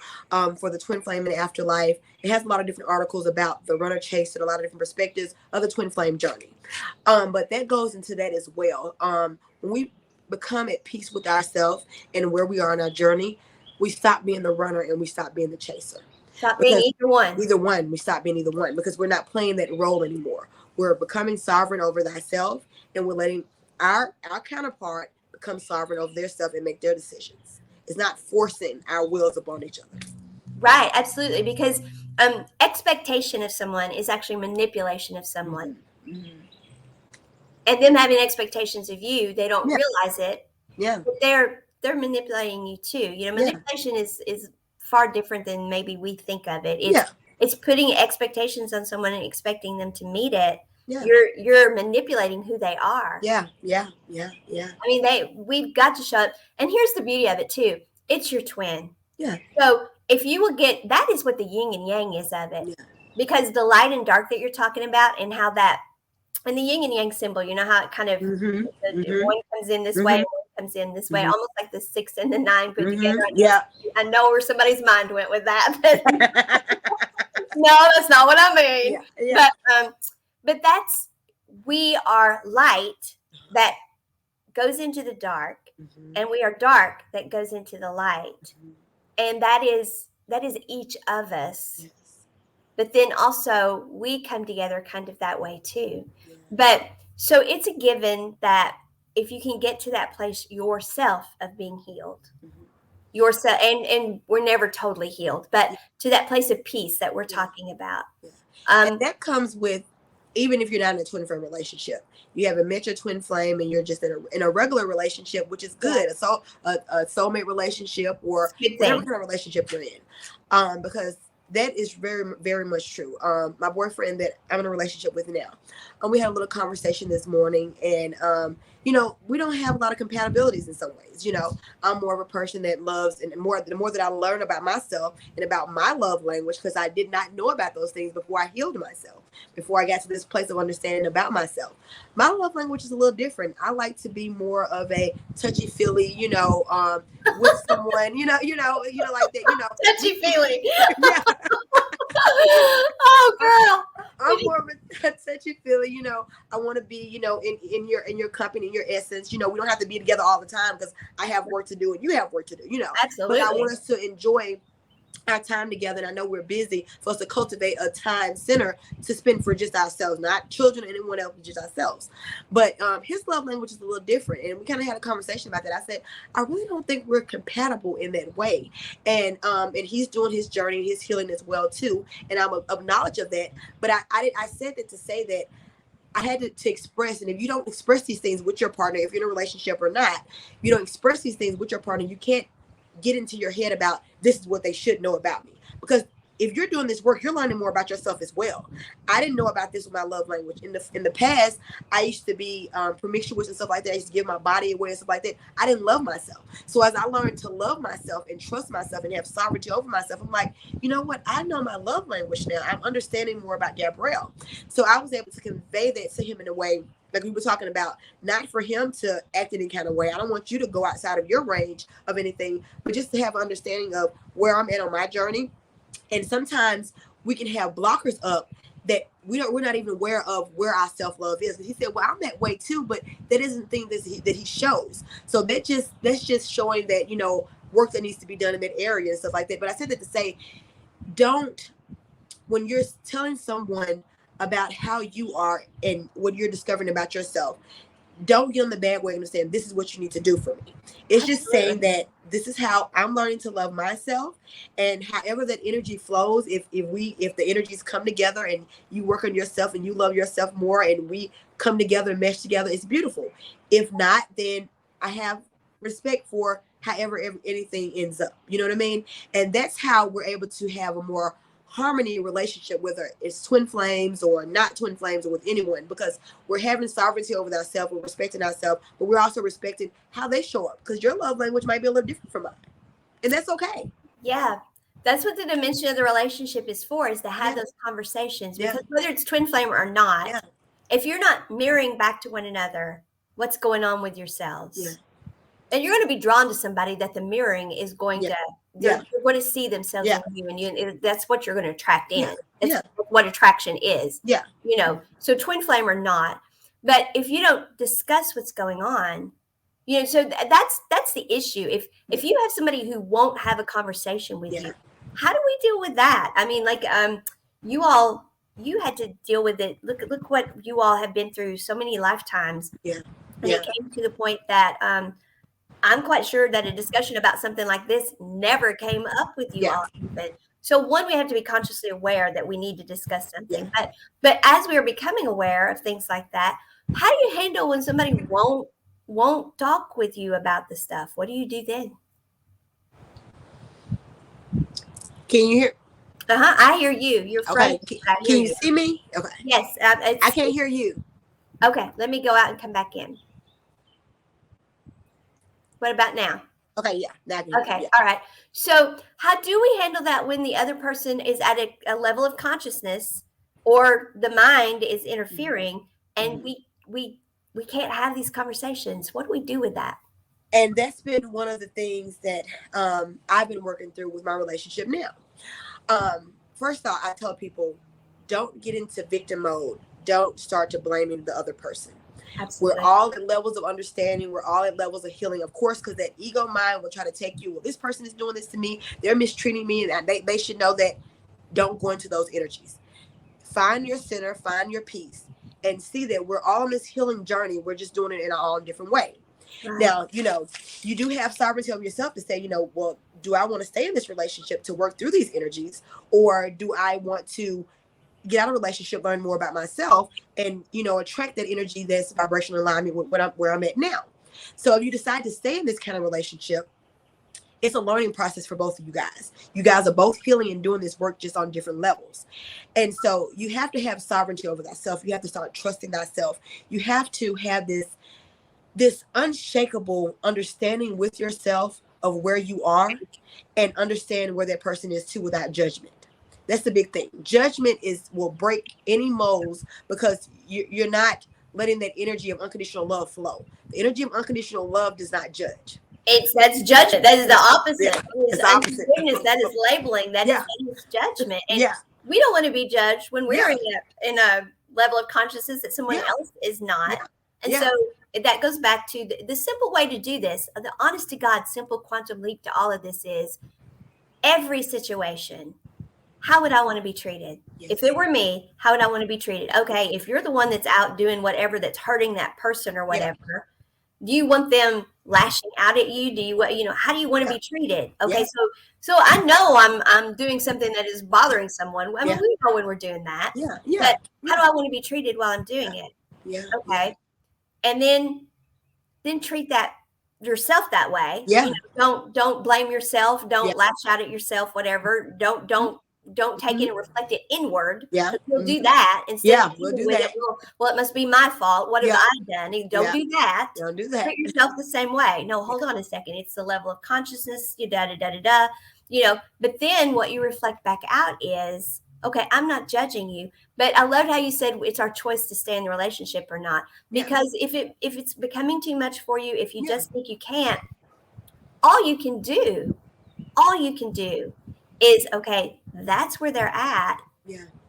for the twin flame and afterlife. It has a lot of different articles about the runner chase and a lot of different perspectives of the twin flame journey. But that goes into that as well. When we become at peace with ourselves and where we are in our journey, we stop being the runner and we stop being the chaser.
Stop being
Because
either one.
either one, we stop being either one because we're not playing that role anymore. We're becoming sovereign over thyself, and we're letting our counterpart become sovereign over their stuff and make their decisions. It's not forcing our wills upon each other.
Right, absolutely. Because expectation of someone is actually manipulation of someone.
Mm-hmm. Mm-hmm.
And them having expectations of you, they don't
Yeah.
realize it.
Yeah.
But they're manipulating you too. You know,
Yeah.
manipulation is far different than maybe we think of it.
Yeah.
It's putting expectations on someone and expecting them to meet it.
Yeah.
You're manipulating who they are.
Yeah. Yeah. Yeah. Yeah.
I mean, we've got to show up. And here's the beauty of it too. It's your twin.
Yeah.
So if you will get, that is what the yin and yang is of it.
Yeah.
Because the light and dark that you're talking about and how that, and the yin and yang symbol, you know how it kind of,
Mm-hmm. Mm-hmm.
one comes in this
Mm-hmm.
way, one comes in this way,
Mm-hmm.
almost like the 6 and the 9 put together.
Yeah.
I know where somebody's mind went with that, but no, that's not what I mean.
Yeah. Yeah.
But that's, we are light that goes into the dark,
Mm-hmm.
and we are dark that goes into the light.
Mm-hmm.
And that is each of us.
Yes.
But then also we come together kind of that way too.
Yeah.
But so it's a given that if you can get to that place yourself of being healed,
Mm-hmm.
yourself, and we're never totally healed, but
Yeah.
to that place of peace that we're
Yeah.
talking about.
Yeah. And that comes with, even if you're not in a twin flame relationship, you haven't met your twin flame and you're just in a regular relationship, which is good. Yeah. A soulmate relationship or whatever kind of relationship you're in. Because that is very, very much true. My boyfriend that I'm in a relationship with now, we had a little conversation this morning, and we don't have a lot of compatibilities in some ways. I'm more of a person that loves, and the more that I learn about myself and about my love language, because I did not know about those things before I healed myself, before I got to this place of understanding about myself. My love language is a little different. I like to be more of a touchy-feely, with someone, like that,
touchy-feely.
Yeah.
Oh, girl.
I'm more of a touchy-feely, I want to be, in your company, in your essence. We don't have to be together all the time because I have work to do and you have work to do,
Absolutely.
But I want us to enjoy our time together, and I know we're busy for us to cultivate a time center to spend for just ourselves, not children or anyone else, but just ourselves. But his love language is a little different, and we kind of had a conversation about that. I said, I really don't think we're compatible in that way, and he's doing his journey, his healing as well too, and I'm of knowledge of that. But I said that to say that I had to express, and if you don't express these things with your partner, if you're in a relationship or not, you don't express these things with your partner, you can't get into your head about this is what they should know about me. Because if you're doing this work, you're learning more about yourself as well. I didn't know about this with my love language. In the past, I used to be promiscuous and stuff like that. I used to give my body away and stuff like that. I didn't love myself. So as I learned to love myself and trust myself and have sovereignty over myself, I'm like, you know what? I know my love language now. I'm understanding more about Gabrielle. So I was able to convey that to him in a way, like we were talking about, not for him to act any kind of way. I don't want you to go outside of your range of anything, but just to have an understanding of where I'm at on my journey. And sometimes we can have blockers up that we're not even aware of where our self-love is. And he said, well, I'm that way too, but that isn't the thing that he shows. So that's just showing that, work that needs to be done in that area and stuff like that. But I said that to say, when you're telling someone about how you are and what you're discovering about yourself, don't get on the bandwagon of saying this is what you need to do for me. It's just saying that this is how I'm learning to love myself, and however that energy flows, if the energies come together and you work on yourself and you love yourself more and we come together and mesh together, it's beautiful. If not, then I have respect for however anything ends up. You know what I mean? And that's how we're able to have a more harmony relationship, whether it's twin flames or not twin flames or with anyone, because we're having sovereignty over ourselves, we're respecting ourselves, but we're also respecting how they show up, because your love language might be a little different from mine, and that's okay.
Yeah. That's what the dimension of the relationship is for, is to have those conversations. Because whether it's twin flame or not, if you're not mirroring back to one another what's going on with yourselves, and you're going to be drawn to somebody that the mirroring is going to, you're going to see themselves in you, and that's what you're going to attract in. It's what attraction is. You know, so twin flame or not. But if you don't discuss what's going on, you know, so that's the issue. If you have somebody who won't have a conversation with you, how do we deal with that? I mean, like, you had to deal with it. Look what you all have been through so many lifetimes. And it came to the point that I'm quite sure that a discussion about something like this never came up with you all. But so one, we have to be consciously aware that we need to discuss something. But as we are becoming aware of things like that, how do you handle when somebody won't talk with you about the stuff? What do you do then?
Can you hear?
I hear you. You're
okay. Can you see me? Okay.
Yes.
I can't hear you.
Okay. Let me go out and come back in. What about now?
Okay. Yeah. Now I can
hear you. All right. So how do we handle that when the other person is at a level of consciousness, or the mind is interfering, and we can't have these conversations? What do we do with that?
And that's been one of the things that I've been working through with my relationship now. First off, I tell people, don't get into victim mode. Don't start to blaming the other person. Absolutely. We're all at levels of understanding. We're all at levels of healing, of course, because that ego mind will try to take you, well, this person is doing this to me. They're mistreating me, and they should know that. Don't go into those energies. Find your center, find your peace, and see that we're all on this healing journey. We're just doing it in our own different way. Right. Now, you know, you do have sovereignty over yourself to say, you know, well, do I want to stay in this relationship to work through these energies, or do I want to get out of a relationship, learn more about myself, and, you know, attract that energy that's vibrational alignment with where I'm at now? So if you decide to stay in this kind of relationship, it's a learning process for both of you guys. You guys are both healing and doing this work just on different levels. And so you have to have sovereignty over thyself. You have to start trusting thyself. You have to have this unshakable understanding with yourself of where you are, and understand where that person is too, without judgment. That's the big thing. Judgment will break any molds, because you're not letting that energy of unconditional love flow. The energy of unconditional love does not judge.
That's judgment. That is the opposite.
It's the opposite.
That is labeling. That is judgment. And we don't want to be judged when we're in a level of consciousness that someone else is not. And so that goes back to the simple way to do this. The honest to God, simple quantum leap to all of this is, every situation, how would I want to be treated? If it were me, how would I want to be treated? Okay, if you're the one that's out doing whatever that's hurting that person or whatever, do you want them lashing out at you? Do you know, how do you want to be treated? Okay, so I know I'm doing something that is bothering someone. I mean, we know when we're doing that. But how do I want to be treated while I'm doing it? Okay. And then treat that yourself that way. You know, don't blame yourself. Don't lash out at yourself. Whatever. Don't take it and reflect it inward. We'll do that instead. We'll do that. Well, it must be my fault. What have I done? Don't do that.
Don't do that.
Treat yourself the same way. No, hold on a second. It's the level of consciousness. You know. But then what you reflect back out is, okay, I'm not judging you, but I loved how you said it's our choice to stay in the relationship or not. Because if it's becoming too much for you, if you just think you can't, all you can do is, okay, that's where they're at.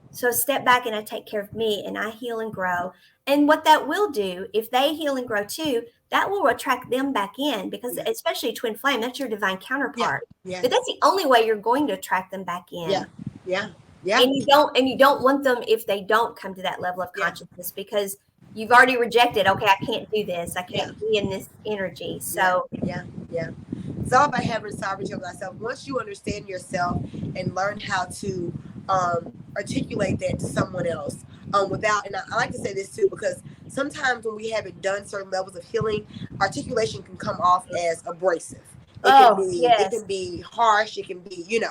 So step back and I take care of me and I heal and grow. And what that will do, if they heal and grow too, that will attract them back in, because especially twin flame, that's your divine counterpart. But that's the only way you're going to attract them back in. And you don't want them if they don't come to that level of consciousness, because you've already rejected, okay, I can't do this. I can't be in this energy. So
it's all about having sovereignty over thyself. Once you understand yourself and learn how to articulate that to someone else, without, and I like to say this too, because sometimes when we haven't done certain levels of healing, articulation can come off as abrasive.
Oh,
It
yes.
can be harsh, it can be,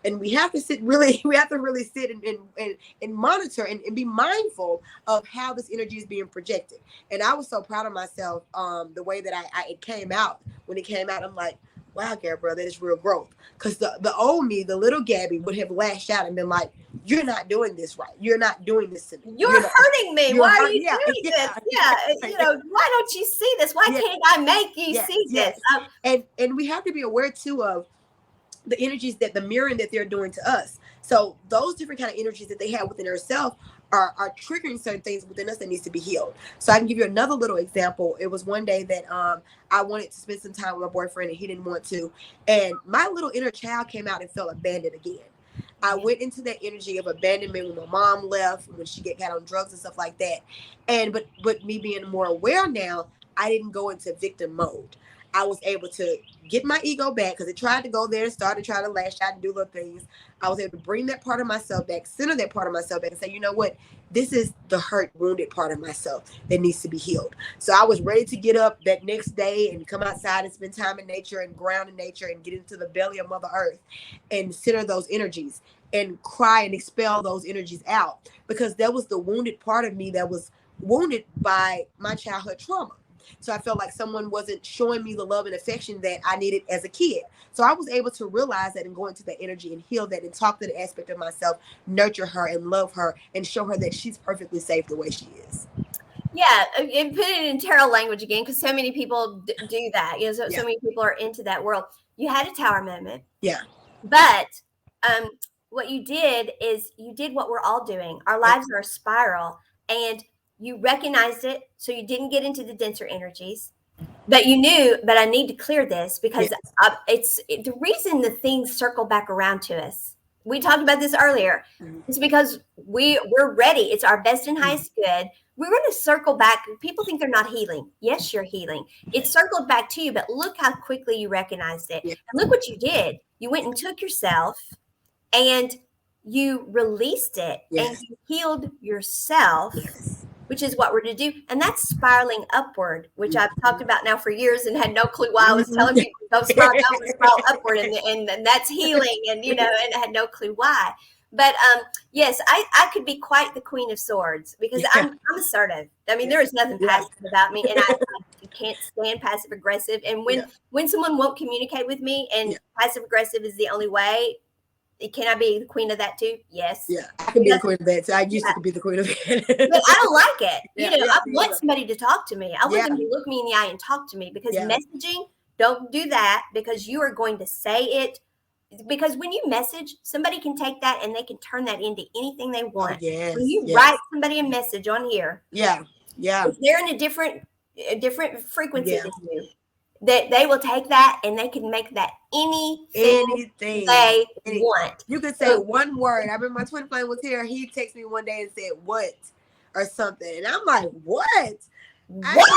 and we have to sit really, we have to really sit and monitor and be mindful of how this energy is being projected. And I was so proud of myself, the way that it came out. When it came out, I'm like, wow, Gabrielle, that is real growth. Because the old me, the little Gabby, would have lashed out and been like, you're not doing this right. You're not doing this to me.
You're hurting me.
You're
Why are
hurt.
you
Yeah,
doing this?
yeah,
Yeah, why don't you see this? Why
yeah,
can't I make you
yes,
see this?
yes. And we have to be aware too of the energies that the mirroring that they're doing to us. So those different kind of energies that they have within themselves are triggering certain things within us that needs to be healed. So I can give you another little example. It was one day that I wanted to spend some time with my boyfriend and he didn't want to, and my little inner child came out and felt abandoned again. I went into that energy of abandonment when my mom left, when she got on drugs and stuff like that. And but me being more aware now, I didn't go into victim mode. I was able to get my ego back because it tried to go there and started trying to lash out and do little things. I was able to bring that part of myself back, center that part of myself back, and say, you know what? This is the hurt, wounded part of myself that needs to be healed. So I was ready to get up that next day and come outside and spend time in nature and ground in nature and get into the belly of Mother Earth and center those energies and cry and expel those energies out, because that was the wounded part of me that was wounded by my childhood trauma. So I felt like someone wasn't showing me the love and affection that I needed as a kid. So I was able to realize that and go into that energy and heal that and talk to the aspect of myself, nurture her and love her and show her that she's perfectly safe the way she is.
Yeah, and put it in tarot language again, because so many people do that. So many people are into that world. You had a tower moment.
Yeah.
But what you did is you did what we're all doing. Our lives are a spiral, and you recognized it, so you didn't get into the denser energies. But you knew, but I need to clear this because it's the reason the things circle back around to us. We talked about this earlier. It's because we're ready. It's our best and highest good. We're going to circle back. People think they're not healing. Yes, you're healing. It circled back to you, but look how quickly you recognized it. And look what you did. You went and took yourself and you released it and you healed yourself, which is what we're to do. And that's spiraling upward, which I've talked about now for years and had no clue why I was telling people don't spiral downward, spiral upward, and that's healing, and and I had no clue why. But yes, I could be quite the Queen of Swords because I'm assertive. I mean, there is nothing passive about me, and I can't stand passive aggressive. And when someone won't communicate with me, and passive aggressive is the only way, can I be the queen of that too? Yes.
Yeah, I can be the queen of that. So I used to be the queen of that.
But I don't like it. I want somebody to talk to me. I want them to look me in the eye and talk to me, because messaging, don't do that, because you are going to say it. Because when you message, somebody can take that and they can turn that into anything they want. When you write somebody a message on here,
if
they're in a different frequency than you, that they will take that and they can make that anything they want.
You could say one word. I remember my twin flame was here. He texted me one day and said, "What?" or something. And I'm like, what?
What?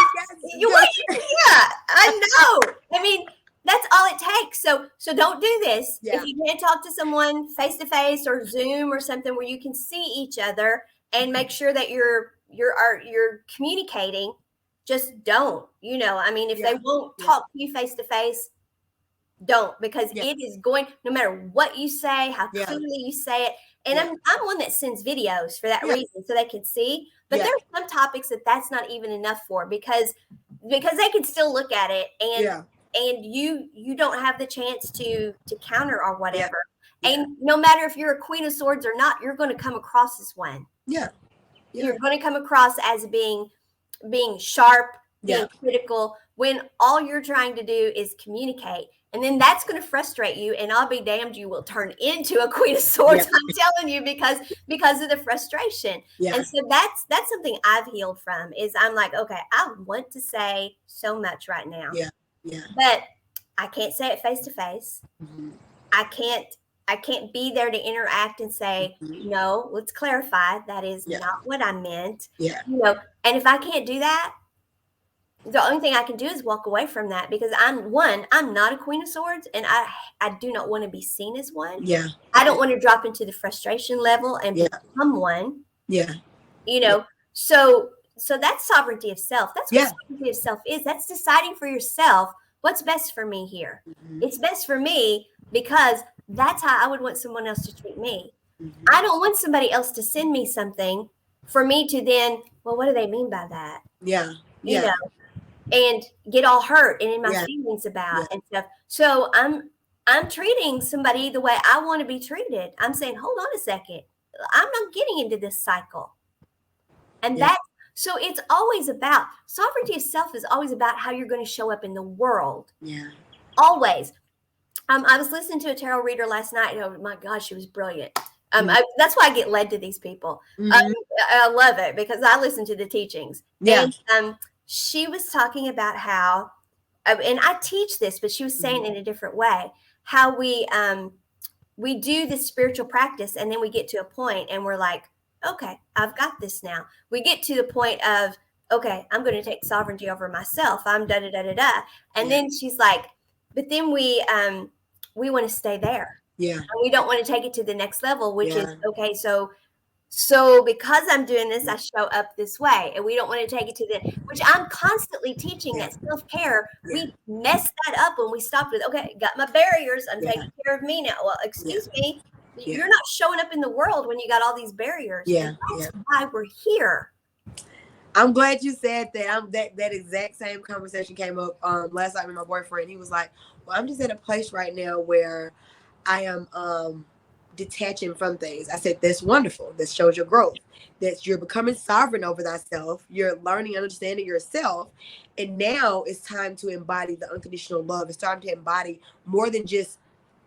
I know. I mean, that's all it takes. So don't do this. If you can't talk to someone face to face or Zoom or something where you can see each other and make sure that you're communicating, just don't. I mean, if they won't talk to you face to face, don't, because it is going, no matter what you say, how clearly you say it. And I'm one that sends videos for that reason, so they can see. But there's some topics that's not even enough for, because they can still look at it, and you don't have the chance to counter or whatever. And no matter if you're a Queen of Swords or not, you're going to come across as one. You're going to come across as being sharp, being critical, when all you're trying to do is communicate. And then that's going to frustrate you, and I'll be damned, you will turn into a Queen of Swords. I'm telling you, because of the frustration. And so that's something I've healed from, is I'm like, okay, I want to say so much right now. But I can't say it face to face. I can't be there to interact and say, no, let's clarify. That is not what I meant. And if I can't do that, the only thing I can do is walk away from that, because I'm not a Queen of Swords, and I do not want to be seen as one. I don't want to drop into the frustration level and become one. So that's sovereignty of self. That's what sovereignty of self is. That's deciding for yourself what's best for me here?
Mm-hmm.
It's best for me because that's how I would want someone else to treat me.
Mm-hmm.
I don't want somebody else to send me something for me to then, well, what do they mean by that?
Yeah.
You
Yeah.
know, and get all hurt and in my
Yeah.
feelings about
Yeah.
and stuff. So I'm treating somebody the way I want to be treated. I'm saying, hold on a second. I'm not getting into this cycle. And
Yeah.
that's so it's always about sovereignty of self is always about how you're going to show up in the world.
Yeah.
Always. I was listening to a tarot reader last night. Oh my gosh, she was brilliant.
Mm-hmm.
That's why I get led to these people.
Mm-hmm.
I love it because I listen to the teachings.
Yeah.
And she was talking about how, and I teach this, but she was saying in a different way, how we do this spiritual practice and then we get to a point and we're like, okay, I've got this now. We get to the point of, okay, I'm going to take sovereignty over myself. I'm da da da da da. And
Yeah.
then she's like, but then we want to stay there.
Yeah.
And we don't want to take it to the next level, which is,
Yeah.
okay, so because I'm doing this, I show up this way, and we don't want to take it to the, which I'm constantly teaching
Yeah.
that self-care.
Yeah.
We messed that up when we stopped with, okay, got my barriers. I'm
Yeah.
taking care of me now. Well, excuse me.
Yeah.
You're not showing up in the world when you got all these barriers.
Yeah.
And that's why we're here.
I'm glad you said that. That exact same conversation came up last night with my boyfriend. He was like, well, I'm just at a place right now where I am detaching from things. I said, that's wonderful. That shows your growth. That you're becoming sovereign over thyself. You're learning and understanding yourself. And now it's time to embody the unconditional love. It's time to embody more than just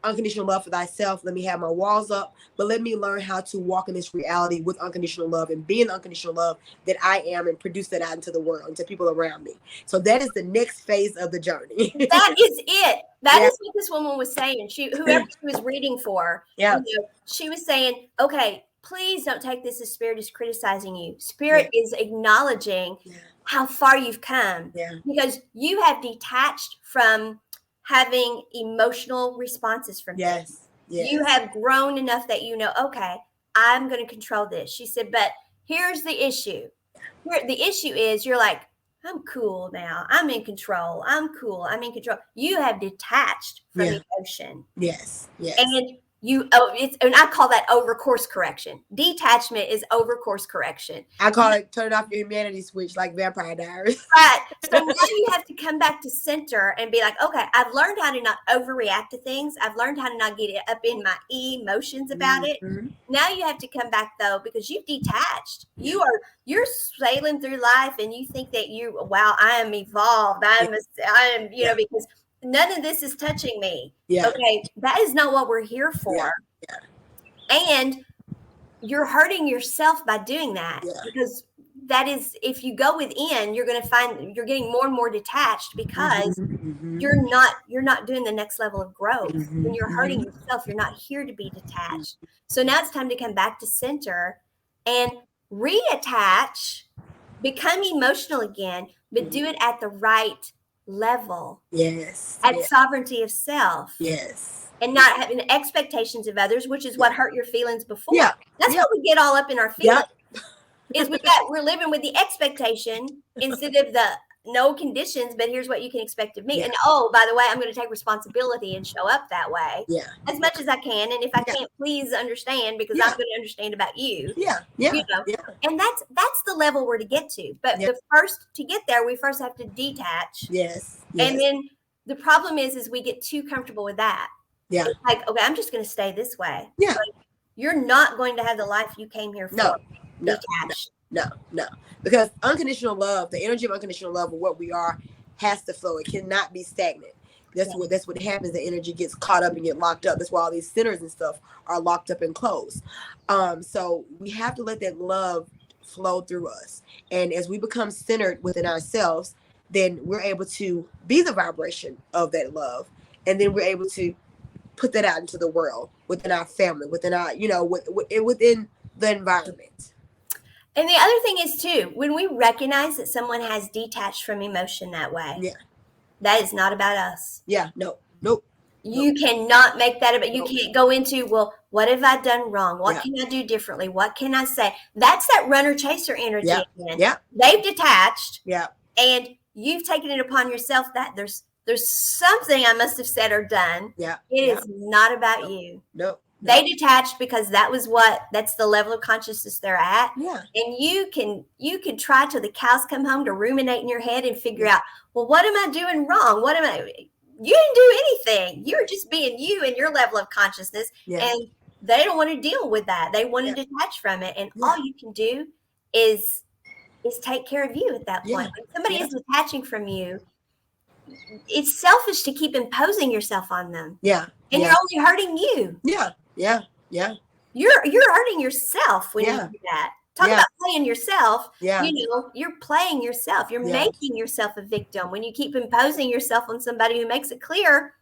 unconditional love for thyself. Let me have my walls up, but let me learn how to walk in this reality with unconditional love and be an unconditional love that I am and produce that out into the world and to people around me. So that is the next phase of the journey.
That is it. That is what this woman was saying. Whoever she was reading for, she was saying, okay, please don't take this as Spirit is criticizing you. Spirit is acknowledging how far you've come because you have detached from having emotional responses from things. You have grown enough that you know, okay, I'm going to control this. She said, but here's the issue. The issue is you're like, I'm cool now. I'm in control. I'm cool. I'm in control. You have detached from emotion.
Yes.
And and I call that over course correction. Detachment is over course correction.
I call it turn off your humanity switch like Vampire Diaries.
Right. So now you have to come back to center and be like, okay, I've learned how to not overreact to things. I've learned how to not get up in my emotions about it. Now you have to come back though, because you've detached. You're sailing through life and you think that I am evolved. I am, because none of this is touching me. Okay. That is not what we're here for. And you're hurting yourself by doing that because that is, if you go within, you're going to find you're getting more and more detached because you're not doing the next level of growth. When you're hurting yourself, you're not here to be detached. So now it's time to come back to center and reattach, become emotional again, but do it at the right level. At sovereignty of self. And not having expectations of others, which is what hurt your feelings before. That's what we get all up in our feelings. Is we're living with the expectation instead of the no conditions, but here's what you can expect of me. And by the way, I'm going to take responsibility and show up that way as much as I can. And if I can't, please understand because I'm going to understand about you. And that's the level we're to get to. But to get there, we first have to detach. And then the problem is we get too comfortable with that. It's like, okay, I'm just going to stay this way. Like, you're not going to have the life you came here for. Detached.
No. Because unconditional love, the energy of unconditional love of what we are has to flow. It cannot be stagnant. That's what happens. The energy gets caught up and get locked up. That's why all these centers and stuff are locked up and closed. So we have to let that love flow through us. And as we become centered within ourselves, then we're able to be the vibration of that love. And then we're able to put that out into the world, within our family, within our, within the environment.
And the other thing is too, when we recognize that someone has detached from emotion that way, that is not about us.
Nope.
You cannot make that about, you can't go into, well, what have I done wrong? What can I do differently? What can I say? That's that runner chaser energy again. They've detached. And you've taken it upon yourself that there's there's something I must have said or done.
Yeah.
It
Yeah.
is not about
Nope.
you.
Nope.
They detached because that's the level of consciousness they're at.
Yeah.
And you can try till the cows come home to ruminate in your head and figure
Yeah.
out, well, what am I doing wrong? You didn't do anything. You're just being you and your level of consciousness.
Yeah.
And they don't want to deal with that. They want
Yeah.
to detach from it. And
Yeah.
all you can do is take care of you at that
Yeah.
point. When somebody
Yeah.
is detaching from you, it's selfish to keep imposing yourself on them.
Yeah.
And
Yeah.
you're only hurting you.
Yeah. Yeah. Yeah.
You're hurting yourself when you
Yeah.
do that. Talk
Yeah.
about playing yourself.
Yeah.
You're playing yourself. You're
Yeah.
making yourself a victim when you keep imposing yourself on somebody who makes it clear,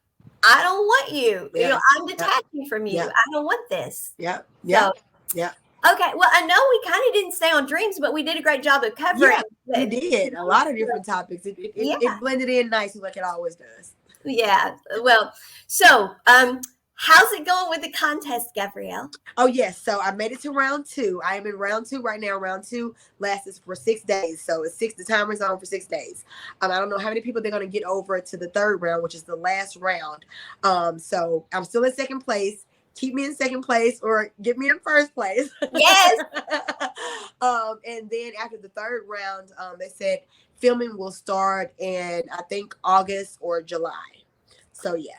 I don't want you.
Yeah.
I'm detaching from you.
Yeah.
I don't want this.
Yeah. Yeah.
So,
Yeah.
okay. Well, I know we kind of didn't stay on dreams, but we did a great job of covering.
Yeah, you did a lot of different topics. It blended in nicely like it always does.
Yeah. Well, so how's it going with the contest, Gabrielle?
Oh yes, so I made it to round 2. I am in round 2 right now. Round 2 lasts for 6 days, so it's the timer's on for 6 days. I don't know how many people they're going to get over to the 3rd round, which is the last round. So I'm still in 2nd place. Keep me in 2nd place or get me in 1st place.
Yes.
And then after the 3rd round, they said filming will start in, I think, August or July. So yeah.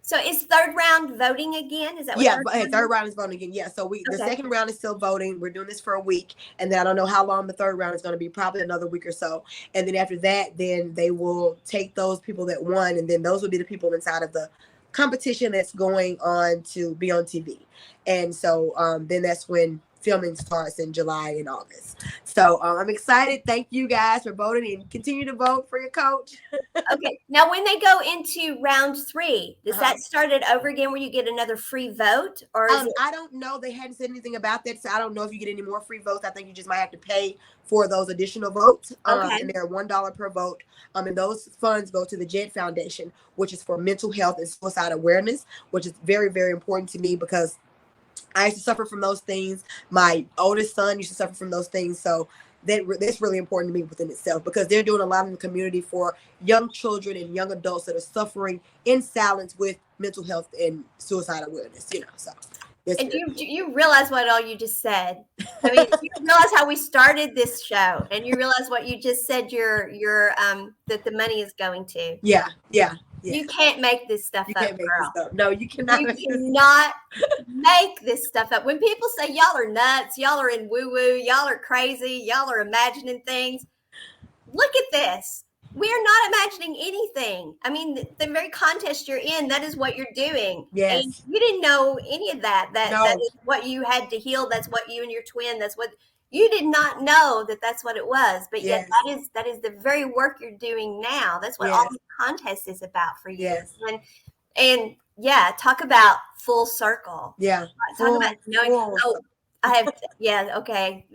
So is 3rd round voting again? Is that what?
Yeah, but 3rd round is voting again. Yeah, so the 2nd round is still voting. We're doing this for a week, and then I don't know how long the 3rd round is going to be. Probably another week or so. And then after that, then they will take those people that won, and then those will be the people inside of the competition that's going on to be on TV. And so then that's when filming starts in July and August. So I'm excited. Thank you guys for voting and continue to vote for your coach.
Okay. Now, when they go into round 3, does that start it over again where you get another free vote? Or is
I don't know. They hadn't said anything about that. So I don't know if you get any more free votes. I think you just might have to pay for those additional votes. And they're $1 per vote. And those funds go to the JED Foundation, which is for mental health and suicide awareness, which is very, very important to me because I used to suffer from those things. My oldest son used to suffer from those things. So that's really important to me within itself because they're doing a lot in the community for young children and young adults that are suffering in silence with mental health and suicide awareness, So.
And you realize what all you just said. I mean, you realize how we started this show, and you realize what you just said. Your that the money is going to.
Yeah.
You can't make this stuff up, girl.
No, you cannot.
You cannot make this stuff up. When people say y'all are nuts, y'all are in woo woo, y'all are crazy, y'all are imagining things. Look at this. We are not imagining anything. I mean, the very contest you're in, that is what you're doing.
Yes.
And you didn't know any of that. That is what you had to heal. That's what you and your twin, that's what you did not know that's what it was. But yet that is the very work you're doing now. That's what all the contest is about for you.
Yes.
And yeah, talk about full circle.
Yeah.
Talk about knowing. I have, okay.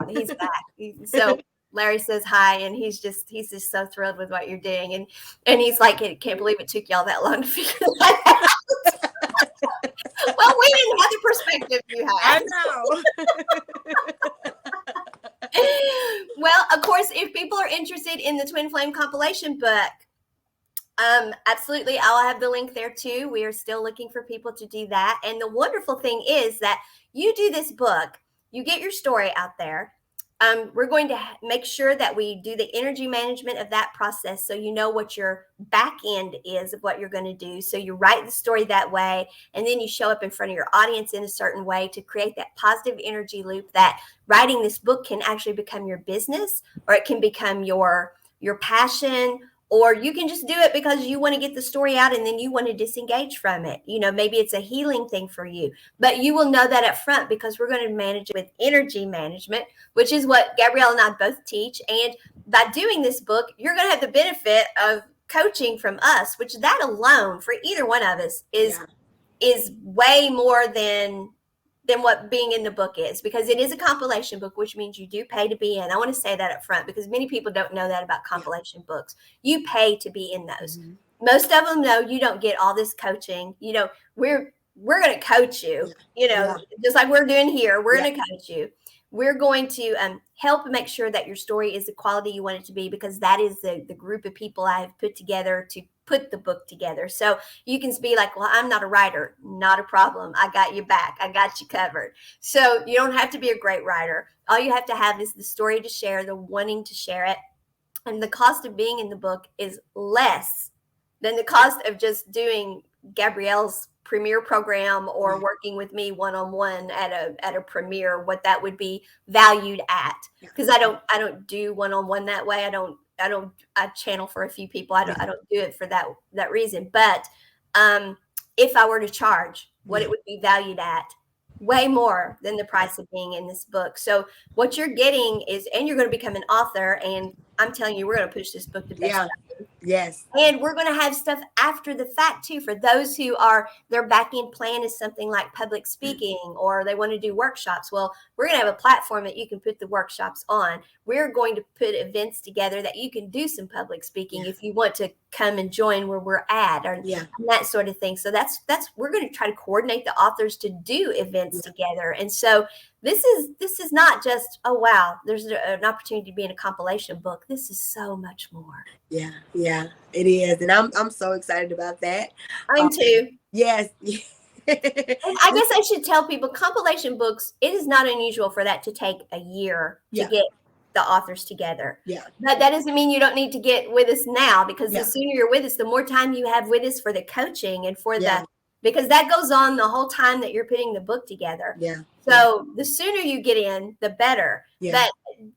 He's back. So Larry says hi, and he's just so thrilled with what you're doing, and he's like, I can't believe it took y'all that long to figure that out. Well, we didn't have the perspective you had.
I
know. Well, of course, if people are interested in the Twin Flame compilation book, absolutely, I'll have the link there too. We are still looking for people to do that, and the wonderful thing is that you do this book, you get your story out there. We're going to make sure that we do the energy management of that process so you know what your back end is of what you're going to do. So you write the story that way, and then you show up in front of your audience in a certain way to create that positive energy loop that writing this book can actually become your business, or it can become your passion, or you can just do it because you want to get the story out and then you want to disengage from it. Maybe it's a healing thing for you, but you will know that up front because we're going to manage it with energy management, which is what Gabrielle and I both teach. And by doing this book, you're going to have the benefit of coaching from us, which that alone for either one of us is way more than what being in the book is, because it is a compilation book, which means you do pay to be in. I want to say that up front because many people don't know that about compilation books. You pay to be in those. Mm-hmm. Most of them know you don't get all this coaching. We're going to coach you, just like we're doing here. We're going to coach you. We're going to help make sure that your story is the quality you want it to be, because that is the group of people I have put together to put the book together. So you can be like, well, I'm not a writer. Not a problem. I got you back. I got you covered. So you don't have to be a great writer. All you have to have is the story to share, the wanting to share it. And the cost of being in the book is less than the cost of just doing Gabrielle's premiere program or working with me one-on-one at a premiere, what that would be valued at. Because I don't do one-on-one that way. I channel for a few people. I don't do it for that reason. But if I were to charge what it would be valued at, way more than the price of being in this book. So what you're getting is, and you're going to become an author, and I'm telling you, we're going to push this book to best.
Yes.
And we're going to have stuff after the fact too, for those who are, their back end plan is something like public speaking, or they want to do workshops. Well, we're going to have a platform that you can put the workshops on. We're going to put events together that you can do some public speaking if you want to come and join where we're at, or and that sort of thing. So that's we're going to try to coordinate the authors to do events together. And so this is not just, oh wow, there's an opportunity to be in a compilation book. This is so much more.
Yeah, it is, and I'm so excited about that.
I'm too.
Yes.
I guess I should tell people, compilation books, it is not unusual for that to take a year to get the authors together. But that doesn't mean you don't need to get with us now, because the sooner you're with us, the more time you have with us for the coaching and for the, because that goes on the whole time that you're putting the book together. So the sooner you get in, the better. But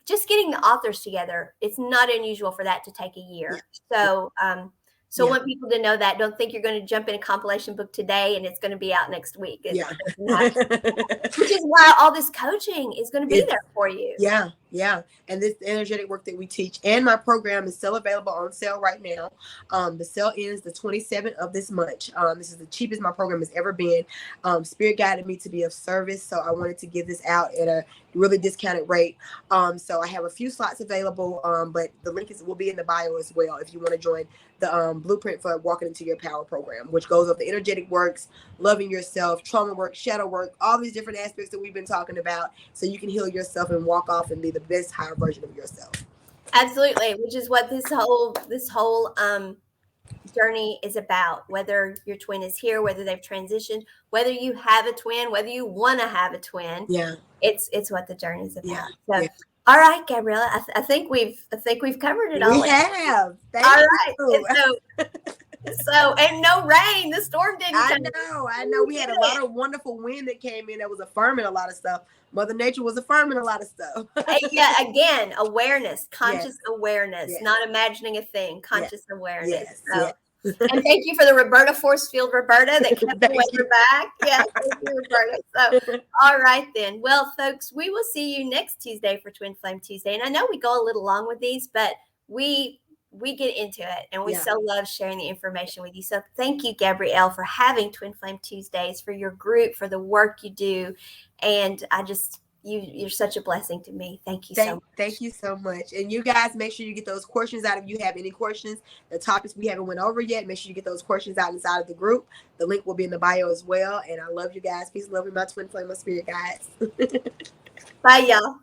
just getting the authors together, it's not unusual for that to take a year. So I want people to know that. Don't think you're going to jump in a compilation book today and it's going to be out next week. Which is why all this coaching is going to be there for you.
And this energetic work that we teach and my program is still available on sale right now. The sale ends the 27th of this month. This is the cheapest my program has ever been. Spirit guided me to be of service, so I wanted to give this out at a really discounted rate. So I have a few slots available, but the link will be in the bio as well if you want to join the Blueprint for Walking into Your Power program, which goes over the energetic works, loving yourself, trauma work, shadow work, all these different aspects that we've been talking about, so you can heal yourself and walk off and be the best higher version of yourself.
Absolutely, which is what this whole journey is about. Whether your twin is here, whether they've transitioned, whether you have a twin, whether you want to have a twin, it's what the journey is about. So all right, Gabriella, I think we've covered it all.
We have.
All right. So and no rain. The storm didn't come.
I know. We had a lot of wonderful wind that came in that was affirming a lot of stuff. Mother Nature was affirming a lot of stuff.
Again, awareness, conscious awareness, not imagining a thing, conscious awareness. And thank you for the Roberta force field, Roberta, that kept the weather back. Thank you, Roberta. So, all right then. Well, folks, we will see you next Tuesday for Twin Flame Tuesday. And I know we go a little long with these, but we get into it, and we so love sharing the information with you. So thank you, Gabrielle, for having Twin Flame Tuesdays, for your group, for the work you do. And I just, you're such a blessing to me. Thank you so much.
Thank you so much. And you guys, make sure you get those questions out. If you have any questions, the topics we haven't went over yet, make sure you get those questions out inside of the group. The link will be in the bio as well. And I love you guys. Peace, love, and my Twin Flame, my spirit guides.
Bye, y'all.